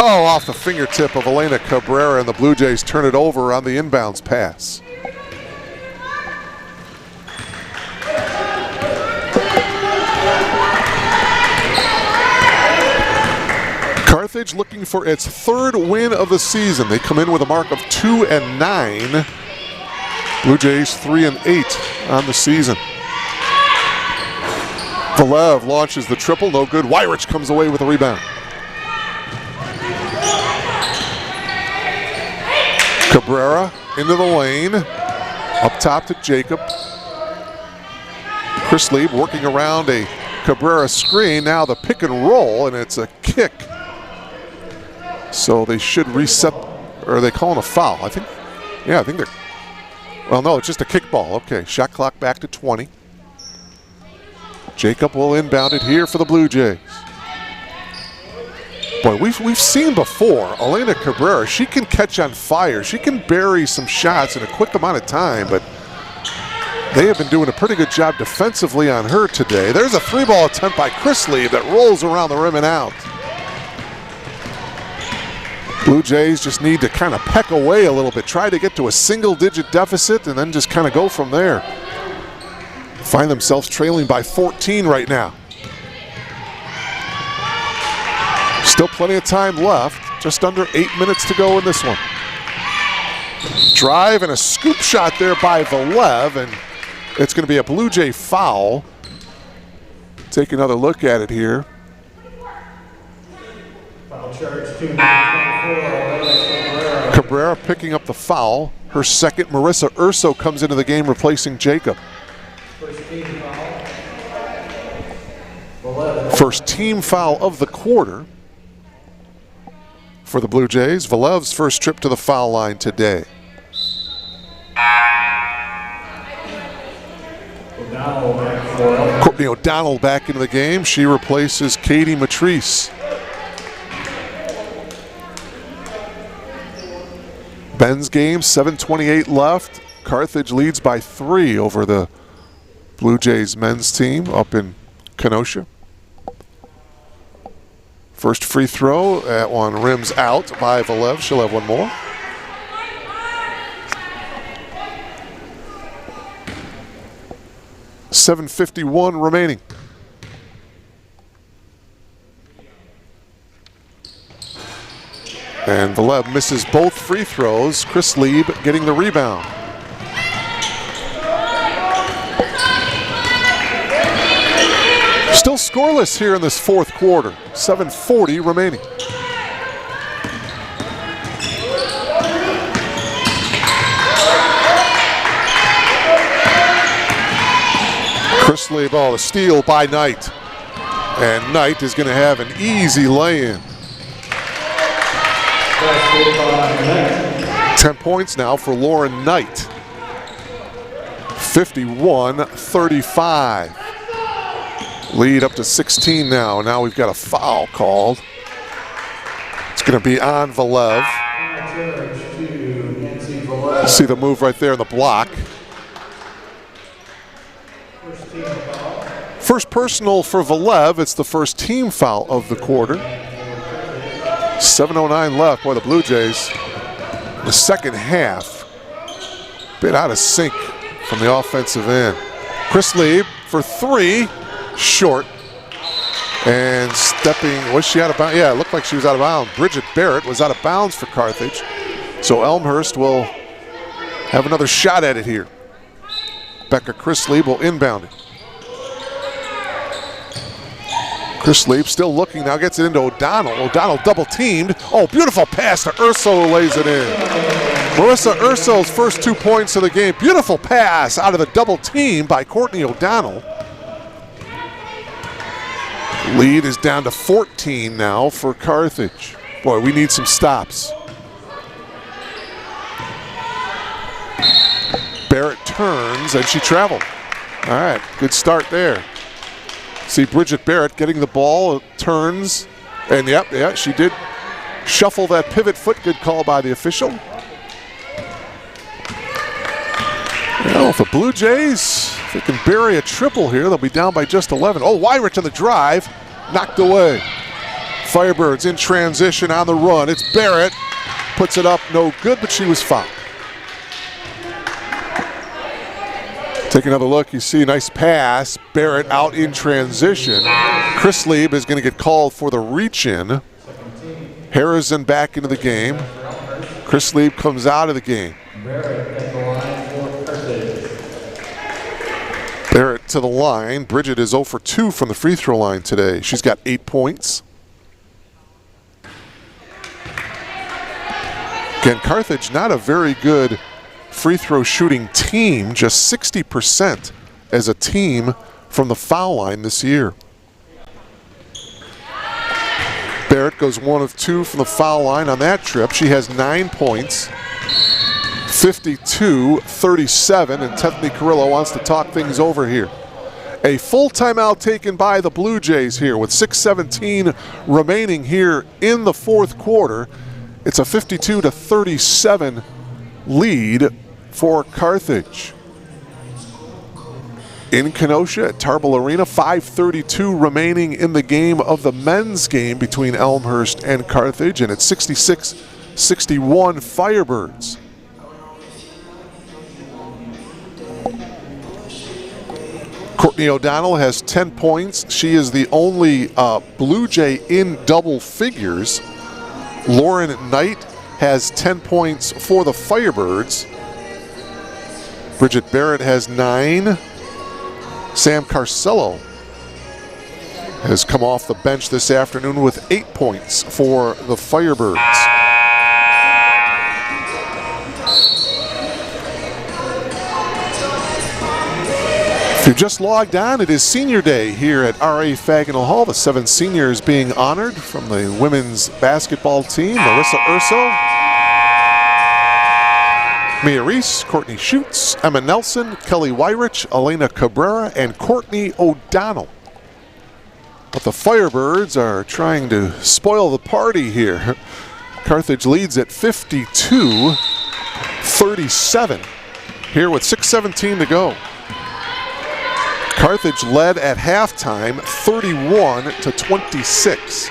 Oh, off the fingertip of Elena Cabrera, and the Blue Jays turn it over on the inbounds pass. Carthage looking for its third win of the season. They come in with a mark of 2-9. Blue Jays 3-8 on the season. Valev launches the triple, no good. Weirich comes away with a rebound. Cabrera into the lane, up top to Jacob. Chris Lieb working around a Cabrera screen. Now the pick and roll, and it's a kick. So they should reset, or are they calling a foul? I think they're, well, no, it's just a kickball. Okay, shot clock back to 20. Jacob will inbound it here for the Blue Jays. Boy, we've seen before, Elena Cabrera, she can catch on fire. She can bury some shots in a quick amount of time, but they have been doing a pretty good job defensively on her today. There's a 3-ball attempt by Chris Lee that rolls around the rim and out. Blue Jays just need to kind of peck away a little bit, try to get to a single-digit deficit, and then just kind of go from there. Find themselves trailing by 14 right now. Still plenty of time left, just under 8 minutes to go in this one. Drive and a scoop shot there by Valev, and it's going to be a Blue Jay foul. Take another look at it here. Foul charge 2-24, Cabrera picking up the foul. Her second. Marissa Urso comes into the game replacing Jacob. First team foul of the quarter for the Blue Jays. Valev's first trip to the foul line today. Courtney O'Donnell back into the game. She replaces Katie Matrice. Ben's game, 7:28 left. Carthage leads by 3 over the Blue Jays men's team up in Kenosha. First free throw, that one rims out by Valev. She'll have one more. .751 remaining. And Valev misses both free throws. Chris Lieb getting the rebound. Still scoreless here in this fourth quarter. 7:40 remaining. Chris Lieb, the steal by Knight. And Knight is going to have an easy lay-in. 10 points now for Lauren Knight. 51-35. Lead up to 16 now. Now we've got a foul called. It's going to be on Valev. See the move right there in the block. First personal for Valev. It's the first team foul of the quarter. 7:09 left. Boy, the Blue Jays, the second half, bit out of sync from the offensive end. Chris Lieb for 3, short. And stepping, was she out of bounds? Yeah, it looked like she was out of bounds. Bridget Barrett was out of bounds for Carthage. So Elmhurst will have another shot at it here. Becca Chris Lieb will inbound it. Chris Lieb still looking now, gets it into O'Donnell. O'Donnell double teamed. Oh, beautiful pass to Urso, lays it in. Marissa Urso's first 2 points of the game. Beautiful pass out of the double team by Courtney O'Donnell. Lead is down to 14 now for Carthage. Boy, we need some stops. Barrett turns and she traveled. All right, good start there. See Bridget Barrett getting the ball, turns, and yeah, she did shuffle that pivot foot. Good call by the official. Well, if the Blue Jays, if they can bury a triple here, they'll be down by just 11. Oh, Weirich on the drive, knocked away. Firebirds in transition on the run. It's Barrett. Puts it up, no good, but she was fouled. Take another look. You see a nice pass. Barrett out in transition. Chris Lieb is going to get called for the reach-in. Harrison back into the game. Chris Lieb comes out of the game. Barrett to the line. Bridget is 0 for 2 from the free throw line today. She's got 8 points. Again, Carthage, not a very good free throw shooting team, just 60% as a team from the foul line this year. Barrett goes 1 of 2 from the foul line on that trip. She has 9 points, 52-37, and Tiffany Carrillo wants to talk things over here. A full timeout taken by the Blue Jays here with 6:17 remaining here in the fourth quarter. It's a 52-37 lead for Carthage. In Kenosha at Tarbell Arena, 5:32 remaining in the game of the men's game between Elmhurst and Carthage, and it's 66-61 Firebirds. Courtney O'Donnell has 10 points. She is the only Blue Jay in double figures. Lauren Knight has 10 points for the Firebirds. Bridget Barrett has 9. Sam Carcello has come off the bench this afternoon with 8 points for the Firebirds. If you've just logged on, it is senior day here at R.A. Fagnall Hall. The 7 seniors being honored from the women's basketball team. Marissa Urso, Mia Reese, Courtney Schutz, Emma Nelson, Kelly Wyrich, Elena Cabrera, and Courtney O'Donnell. But the Firebirds are trying to spoil the party here. Carthage leads at 52-37 here with 6:17 to go. Carthage led at halftime 31-26.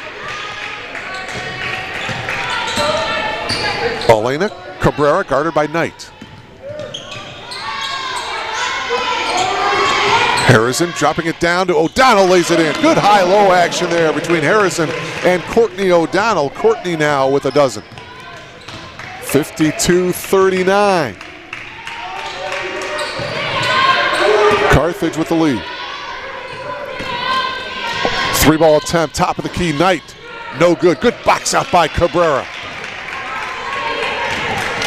Elena Cabrera guarded by Knight. Harrison dropping it down to O'Donnell, lays it in. Good high-low action there between Harrison and Courtney O'Donnell. Courtney now with a dozen. 52-39. Carthage with the lead. 3-ball attempt, top of the key, Knight. No good. Good box out by Cabrera.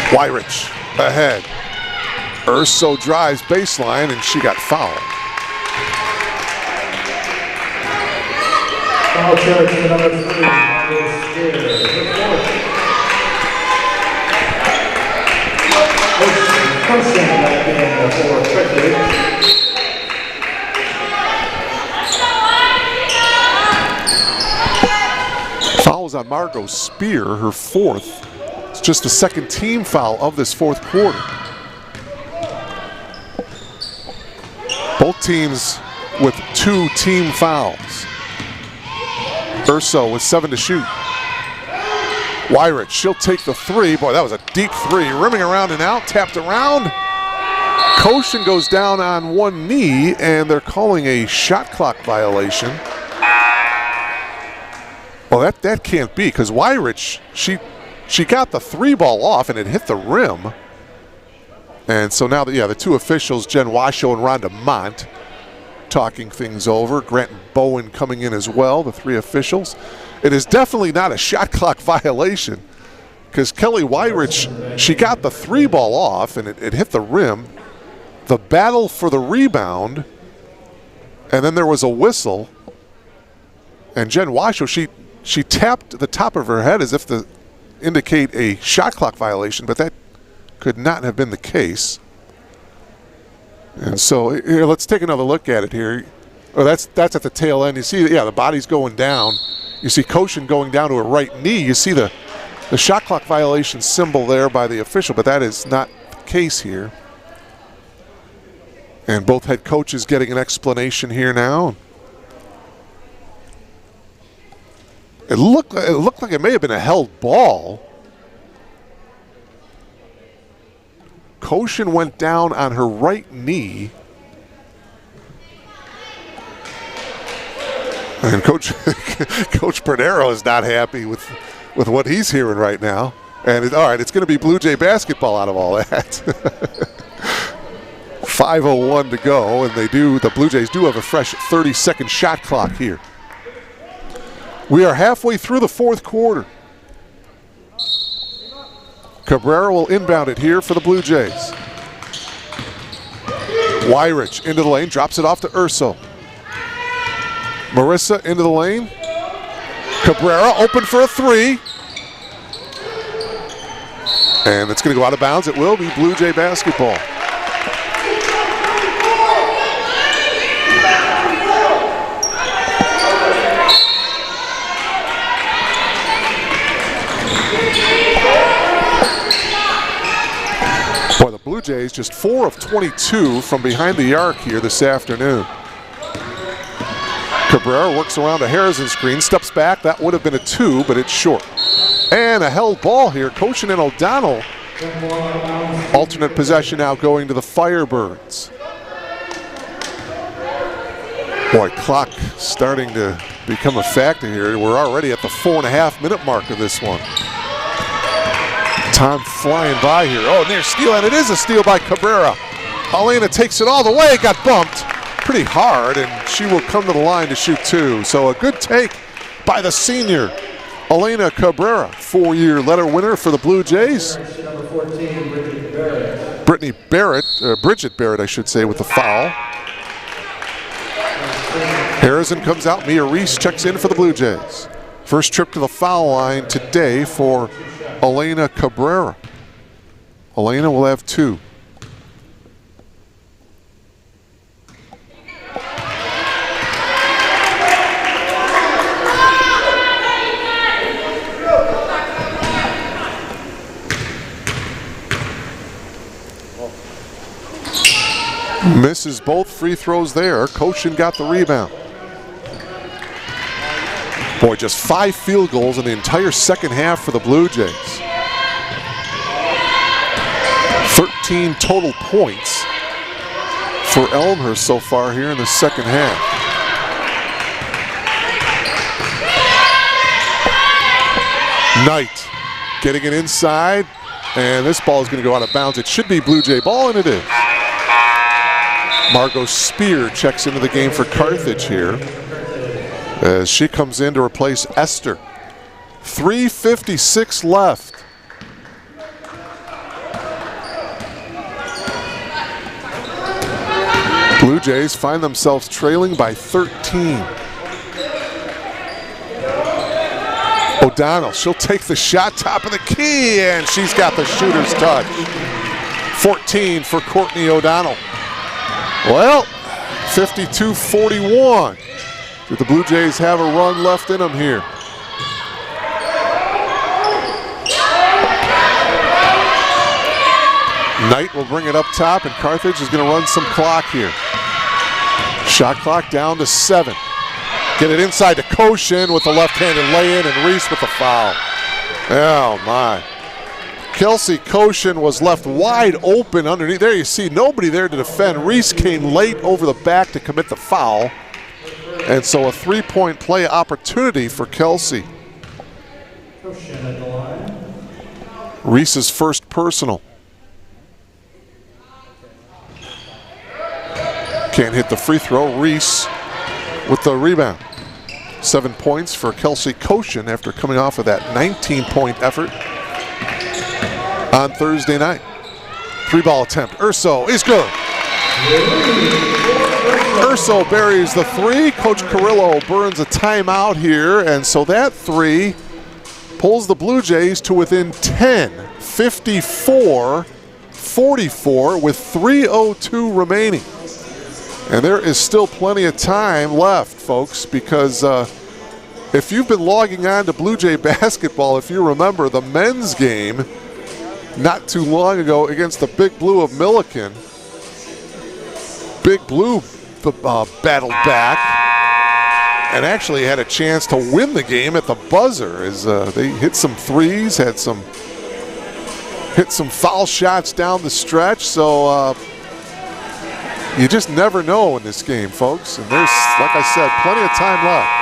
Wyrich ahead. Urso drives baseline, and she got fouled. Foul charge to number 3 is Carson back in for Carthage. Fouls on Margot Spear, her 4th. It's just the 2nd team foul of this 4th quarter. Both teams with 2 team fouls. Urso with 7 to shoot. Wyrich, she'll take the 3. Boy, that was a deep 3. Rimming around and out, tapped around. Koshin goes down on one knee, and they're calling a shot clock violation. Well, that can't be, because Wyrich, she got the 3-ball off, and it hit the rim. And so now, the 2 officials, Jen Washoe and Rhonda Mont, talking things over. Grant Bowen coming in as well, the 3 officials. It is definitely not a shot clock violation, because Kelly Wyrich, she got the 3-ball off, and it hit the rim. The battle for the rebound, and then there was a whistle. And Jen Washoe, she tapped the top of her head as if to indicate a shot clock violation, but that could not have been the case. And so here, let's take another look at it here. Oh, that's at the tail end. You see, the body's going down. You see Koshin going down to her right knee. You see the shot clock violation symbol there by the official, but that is not the case here. And both head coaches getting an explanation here now. It looked like it may have been a held ball. Koshin went down on her right knee. And Coach Pernero is not happy with what he's hearing right now. And all right, it's going to be Blue Jay basketball out of all that. 5:01 to go, and the Blue Jays do have a fresh 30-second shot clock here. We are halfway through the fourth quarter. Cabrera will inbound it here for the Blue Jays. Wyrich into the lane, drops it off to Urso. Marissa into the lane. Cabrera open for a three. And it's going to go out of bounds. It will be Blue Jay basketball. Boy, the Blue Jays just 4 of 22 from behind the arc here this afternoon. Cabrera works around a Harrison screen, steps back. That would have been a 2, but it's short. And a held ball here. Koshin and O'Donnell. Alternate possession now going to the Firebirds. Boy, clock starting to become a factor here. We're already at the 4.5-minute mark of this one. Time flying by here. Oh, near steal, and it is a steal by Cabrera. Elena takes it all the way, got bumped pretty hard, and she will come to the line to shoot 2. So a good take by the senior, Elena Cabrera, 4-year letter winner for the Blue Jays. Bridget Barrett, I should say, with the foul. Harrison comes out, Mia Reese checks in for the Blue Jays. First trip to the foul line today for Elena Cabrera. Elena will have 2. Misses both free throws there. Koshin got the rebound. Boy, just 5 field goals in the entire second half for the Blue Jays. 13 total points for Elmhurst so far here in the second half. Knight getting it inside, and this ball is going to go out of bounds. It should be Blue Jay ball, and it is. Margot Spear checks into the game for Carthage here as she comes in to replace Esther. 3:56 left. Blue Jays find themselves trailing by 13. O'Donnell, she'll take the shot, top of the key, and she's got the shooter's touch. 14 for Courtney O'Donnell. Well, 52-41. Do the Blue Jays have a run left in them here? Knight will bring it up top, and Carthage is going to run some clock here. Shot clock down to 7. Get it inside to Koshin with the left-handed lay-in, and Reese with the foul. Oh, my. Kelsey Koshin was left wide open underneath. There you see nobody there to defend. Reese came late over the back to commit the foul. And so a 3-point play opportunity for Kelsey. Reese's first personal. Can't hit the free throw. Reese with the rebound. 7 points for Kelsey Koshin after coming off of that 19-point effort on Thursday night. 3-ball attempt. Urso is good. Urso buries the 3. Coach Carrillo burns a timeout here, and so that 3 pulls the Blue Jays to within 10. 54-44 with 3:02 remaining. And there is still plenty of time left, folks, because if you've been logging on to Blue Jay basketball, if you remember the men's game not too long ago against the Big Blue of Milliken, Big Blue battled back and actually had a chance to win the game at the buzzer as they hit some threes, hit some foul shots down the stretch. So you just never know in this game, folks. And there's, like I said, plenty of time left.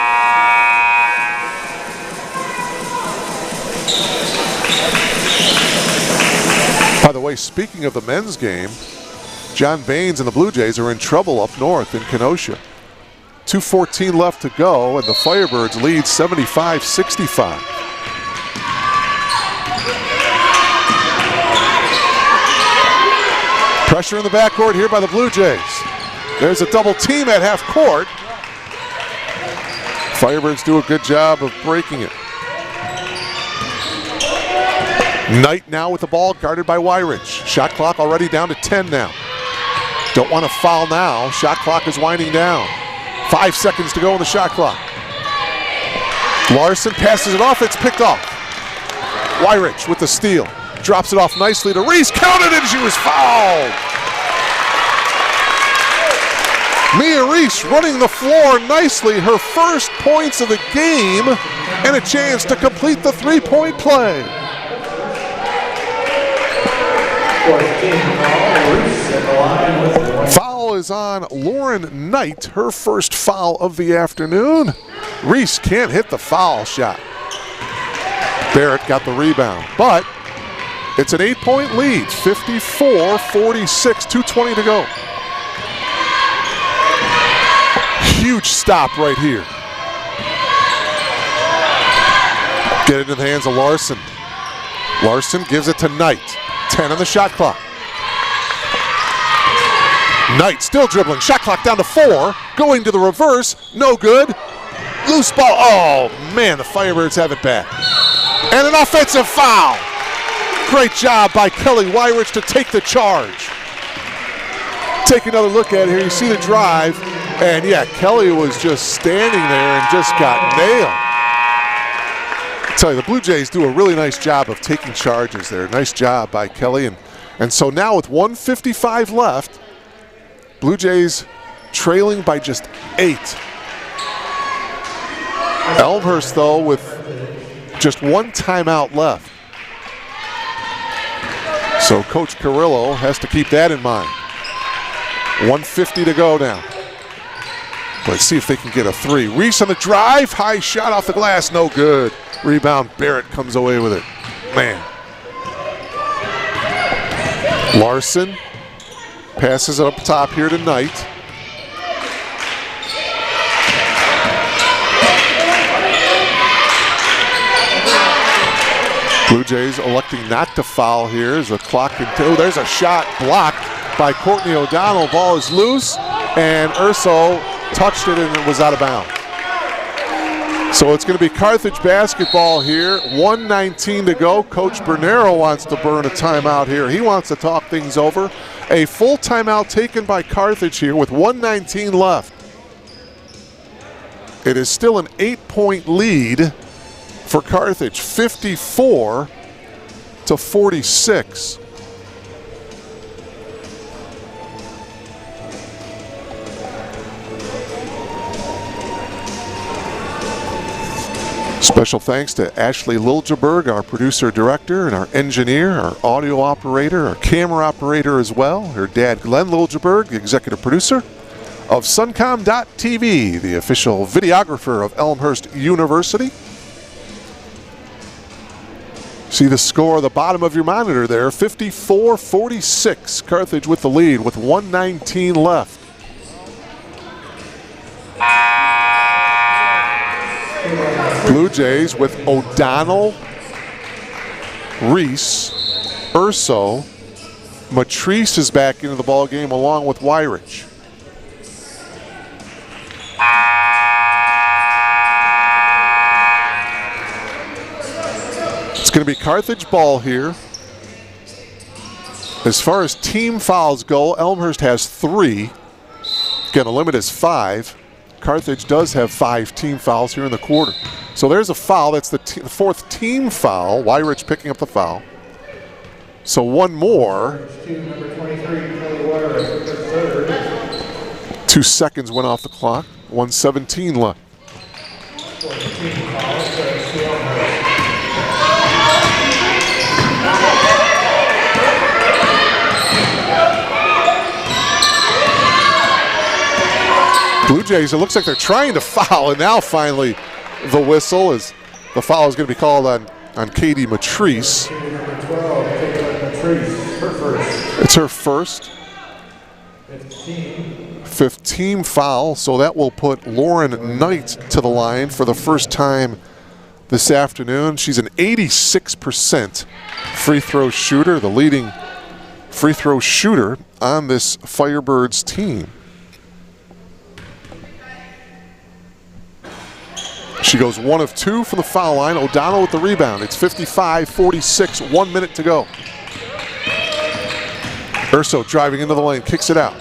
By the way, speaking of the men's game, John Baines and the Blue Jays are in trouble up north in Kenosha. 2:14 left to go, and the Firebirds lead 75-65. Pressure in the backcourt here by the Blue Jays. There's a double team at half court. Firebirds do a good job of breaking it. Knight now with the ball, guarded by Wyrich. Shot clock already down to 10 now. Don't want to foul now. Shot clock is winding down. 5 seconds to go on the shot clock. Larson passes it off. It's picked off. Wyrich with the steal. Drops it off nicely to Reese. Counted, and she was fouled. Mia Reese running the floor nicely. Her first points of the game and a chance to complete the three-point play. Foul is on Lauren Knight, her first foul of the afternoon. Reese can't hit the foul shot. Barrett got the rebound, but it's an 8-point lead, 54-46, 2:20 to go. Huge stop right here. Get it in the hands of Larson. Larson gives it to Knight. 10 on the shot clock. Knight still dribbling. Shot clock down to 4. Going to the reverse. No good. Loose ball. Oh, man, the Firebirds have it back. And an offensive foul. Great job by Kelly Wyrich to take the charge. Take another look at it here. You see the drive. And, yeah, Kelly was just standing there and just got nailed. I tell you, the Blue Jays do a really nice job of taking charges there. Nice job by Kelly. And so now with 1:55 left, Blue Jays trailing by just 8. Elmhurst, though, with just 1 timeout left. So Coach Carrillo has to keep that in mind. 1:50 to go now. Let's see if they can get a 3. Reese on the drive. High shot off the glass. No good. Rebound. Barrett comes away with it. Man. Larson passes it up top here to Knight. Blue Jays electing not to foul here as the clock continues. There's a shot blocked by Courtney O'Donnell. Ball is loose, and Urso touched it and it was out of bounds. So it's going to be Carthage basketball here. 1:19 to go. Coach Bernero wants to burn a timeout here. He wants to talk things over. A full timeout taken by Carthage here with 1:19 left. It is still an 8-point lead for Carthage, 54-46. Special thanks to Ashley Liljeberg, our producer-director, and our engineer, our audio operator, our camera operator as well. Her dad, Glenn Liljeberg, the executive producer of Suncom.tv, the official videographer of Elmhurst University. See the score at the bottom of your monitor there, 54-46. Carthage with the lead with 1:19 left. Blue Jays with O'Donnell, Reese, Urso. Matrice is back into the ball game along with Wyrich. It's going to be Carthage ball here. As far as team fouls go, Elmhurst has 3. Again, the limit is 5. Carthage does have 5 team fouls here in the quarter. So there's a foul. That's the 4th team foul. Wyrich picking up the foul. So one more. 2 seconds went off the clock. 1:17 left. Blue Jays, it looks like they're trying to foul, and now finally the whistle is the foul is going to be called on Katie Matrice. It's her first. 15 foul, so that will put Lauren Knight to the line for the first time this afternoon. She's an 86% free throw shooter, the leading free throw shooter on this Firebirds team. She goes 1 of 2 from the foul line. O'Donnell with the rebound. It's 55-46, 1 minute to go. Urso driving into the lane, kicks it out.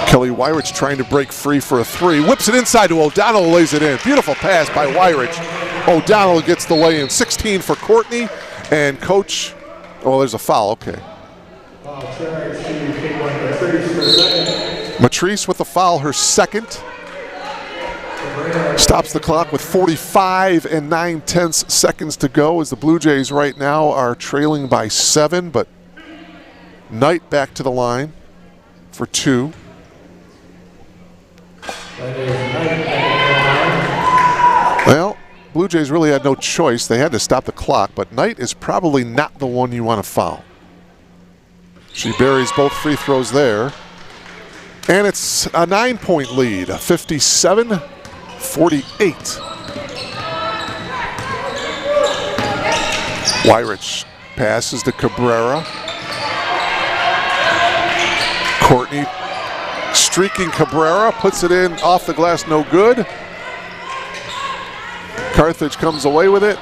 Kelly Wyrich trying to break free for a 3. Whips it inside to O'Donnell, lays it in. Beautiful pass by Wyrich. O'Donnell gets the lay-in. 16 for Courtney. And coach, oh, there's a foul, okay. Matrice with the foul, her second. Stops the clock with 45 9/10 seconds to go as the Blue Jays right now are trailing by 7, but Knight back to the line for 2. Well, Blue Jays really had no choice. They had to stop the clock, but Knight is probably not the one you want to foul. She buries both free throws there. And it's a 9-point lead, 57-48. Wyrich passes to Cabrera. Courtney streaking Cabrera, puts it in off the glass, no good. Carthage comes away with it.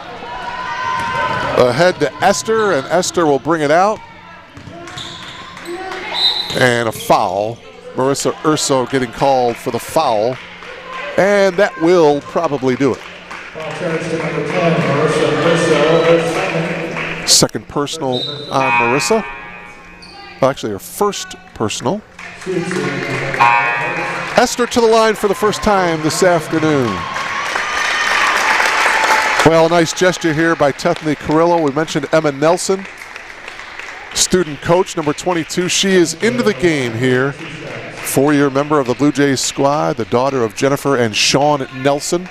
Ahead to Esther, and Esther will bring it out. And a foul. Marissa Urso getting called for the foul. And that will probably do it. Second personal on Marissa. Well, actually, her first personal. Esther to the line for the first time this afternoon. Well, a nice gesture here by Tethany Carrillo. We mentioned Emma Nelson, student coach, number 22. She is into the game here. 4-year member of the Blue Jays squad, the daughter of Jennifer and Sean Nelson.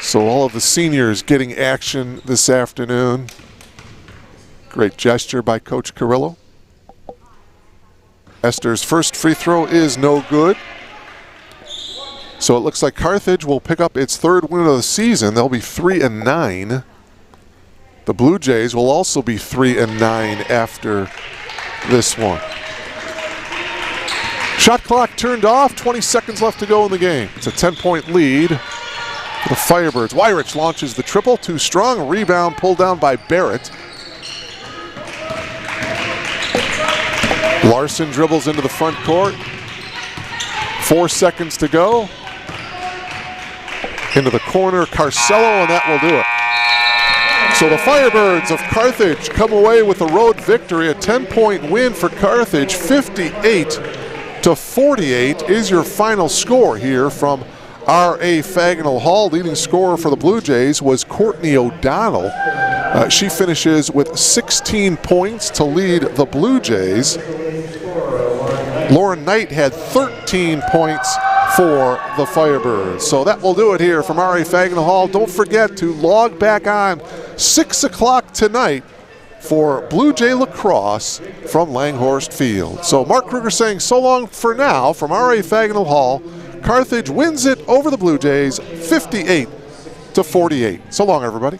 So all of the seniors getting action this afternoon. Great gesture by Coach Carrillo. Esther's first free throw is no good. So it looks like Carthage will pick up its 3rd win of the season. They'll be 3-9. The Blue Jays will also be 3-9 after this one. Shot clock turned off, 20 seconds left to go in the game. It's a 10-point lead for the Firebirds. Wyrich launches the triple, too strong. Rebound pulled down by Barrett. Larson dribbles into the front court. 4 seconds to go. Into the corner, Carcello, and that will do it. So the Firebirds of Carthage come away with a road victory, a 10-point win for Carthage. 58-48 is your final score here from R.A. Fagnall Hall. Leading scorer for the Blue Jays was Courtney O'Donnell. She finishes with 16 points to lead the Blue Jays. Lauren Knight had 13 points for the Firebirds. So that will do it here from R.A. Fagnall Hall. Don't forget to log back on 6 o'clock tonight for Blue Jay lacrosse from Langhorst Field. So Mark Kruger saying so long for now from R.A. Fagnall Hall. Carthage wins it over the Blue Jays 58-48. So long, everybody.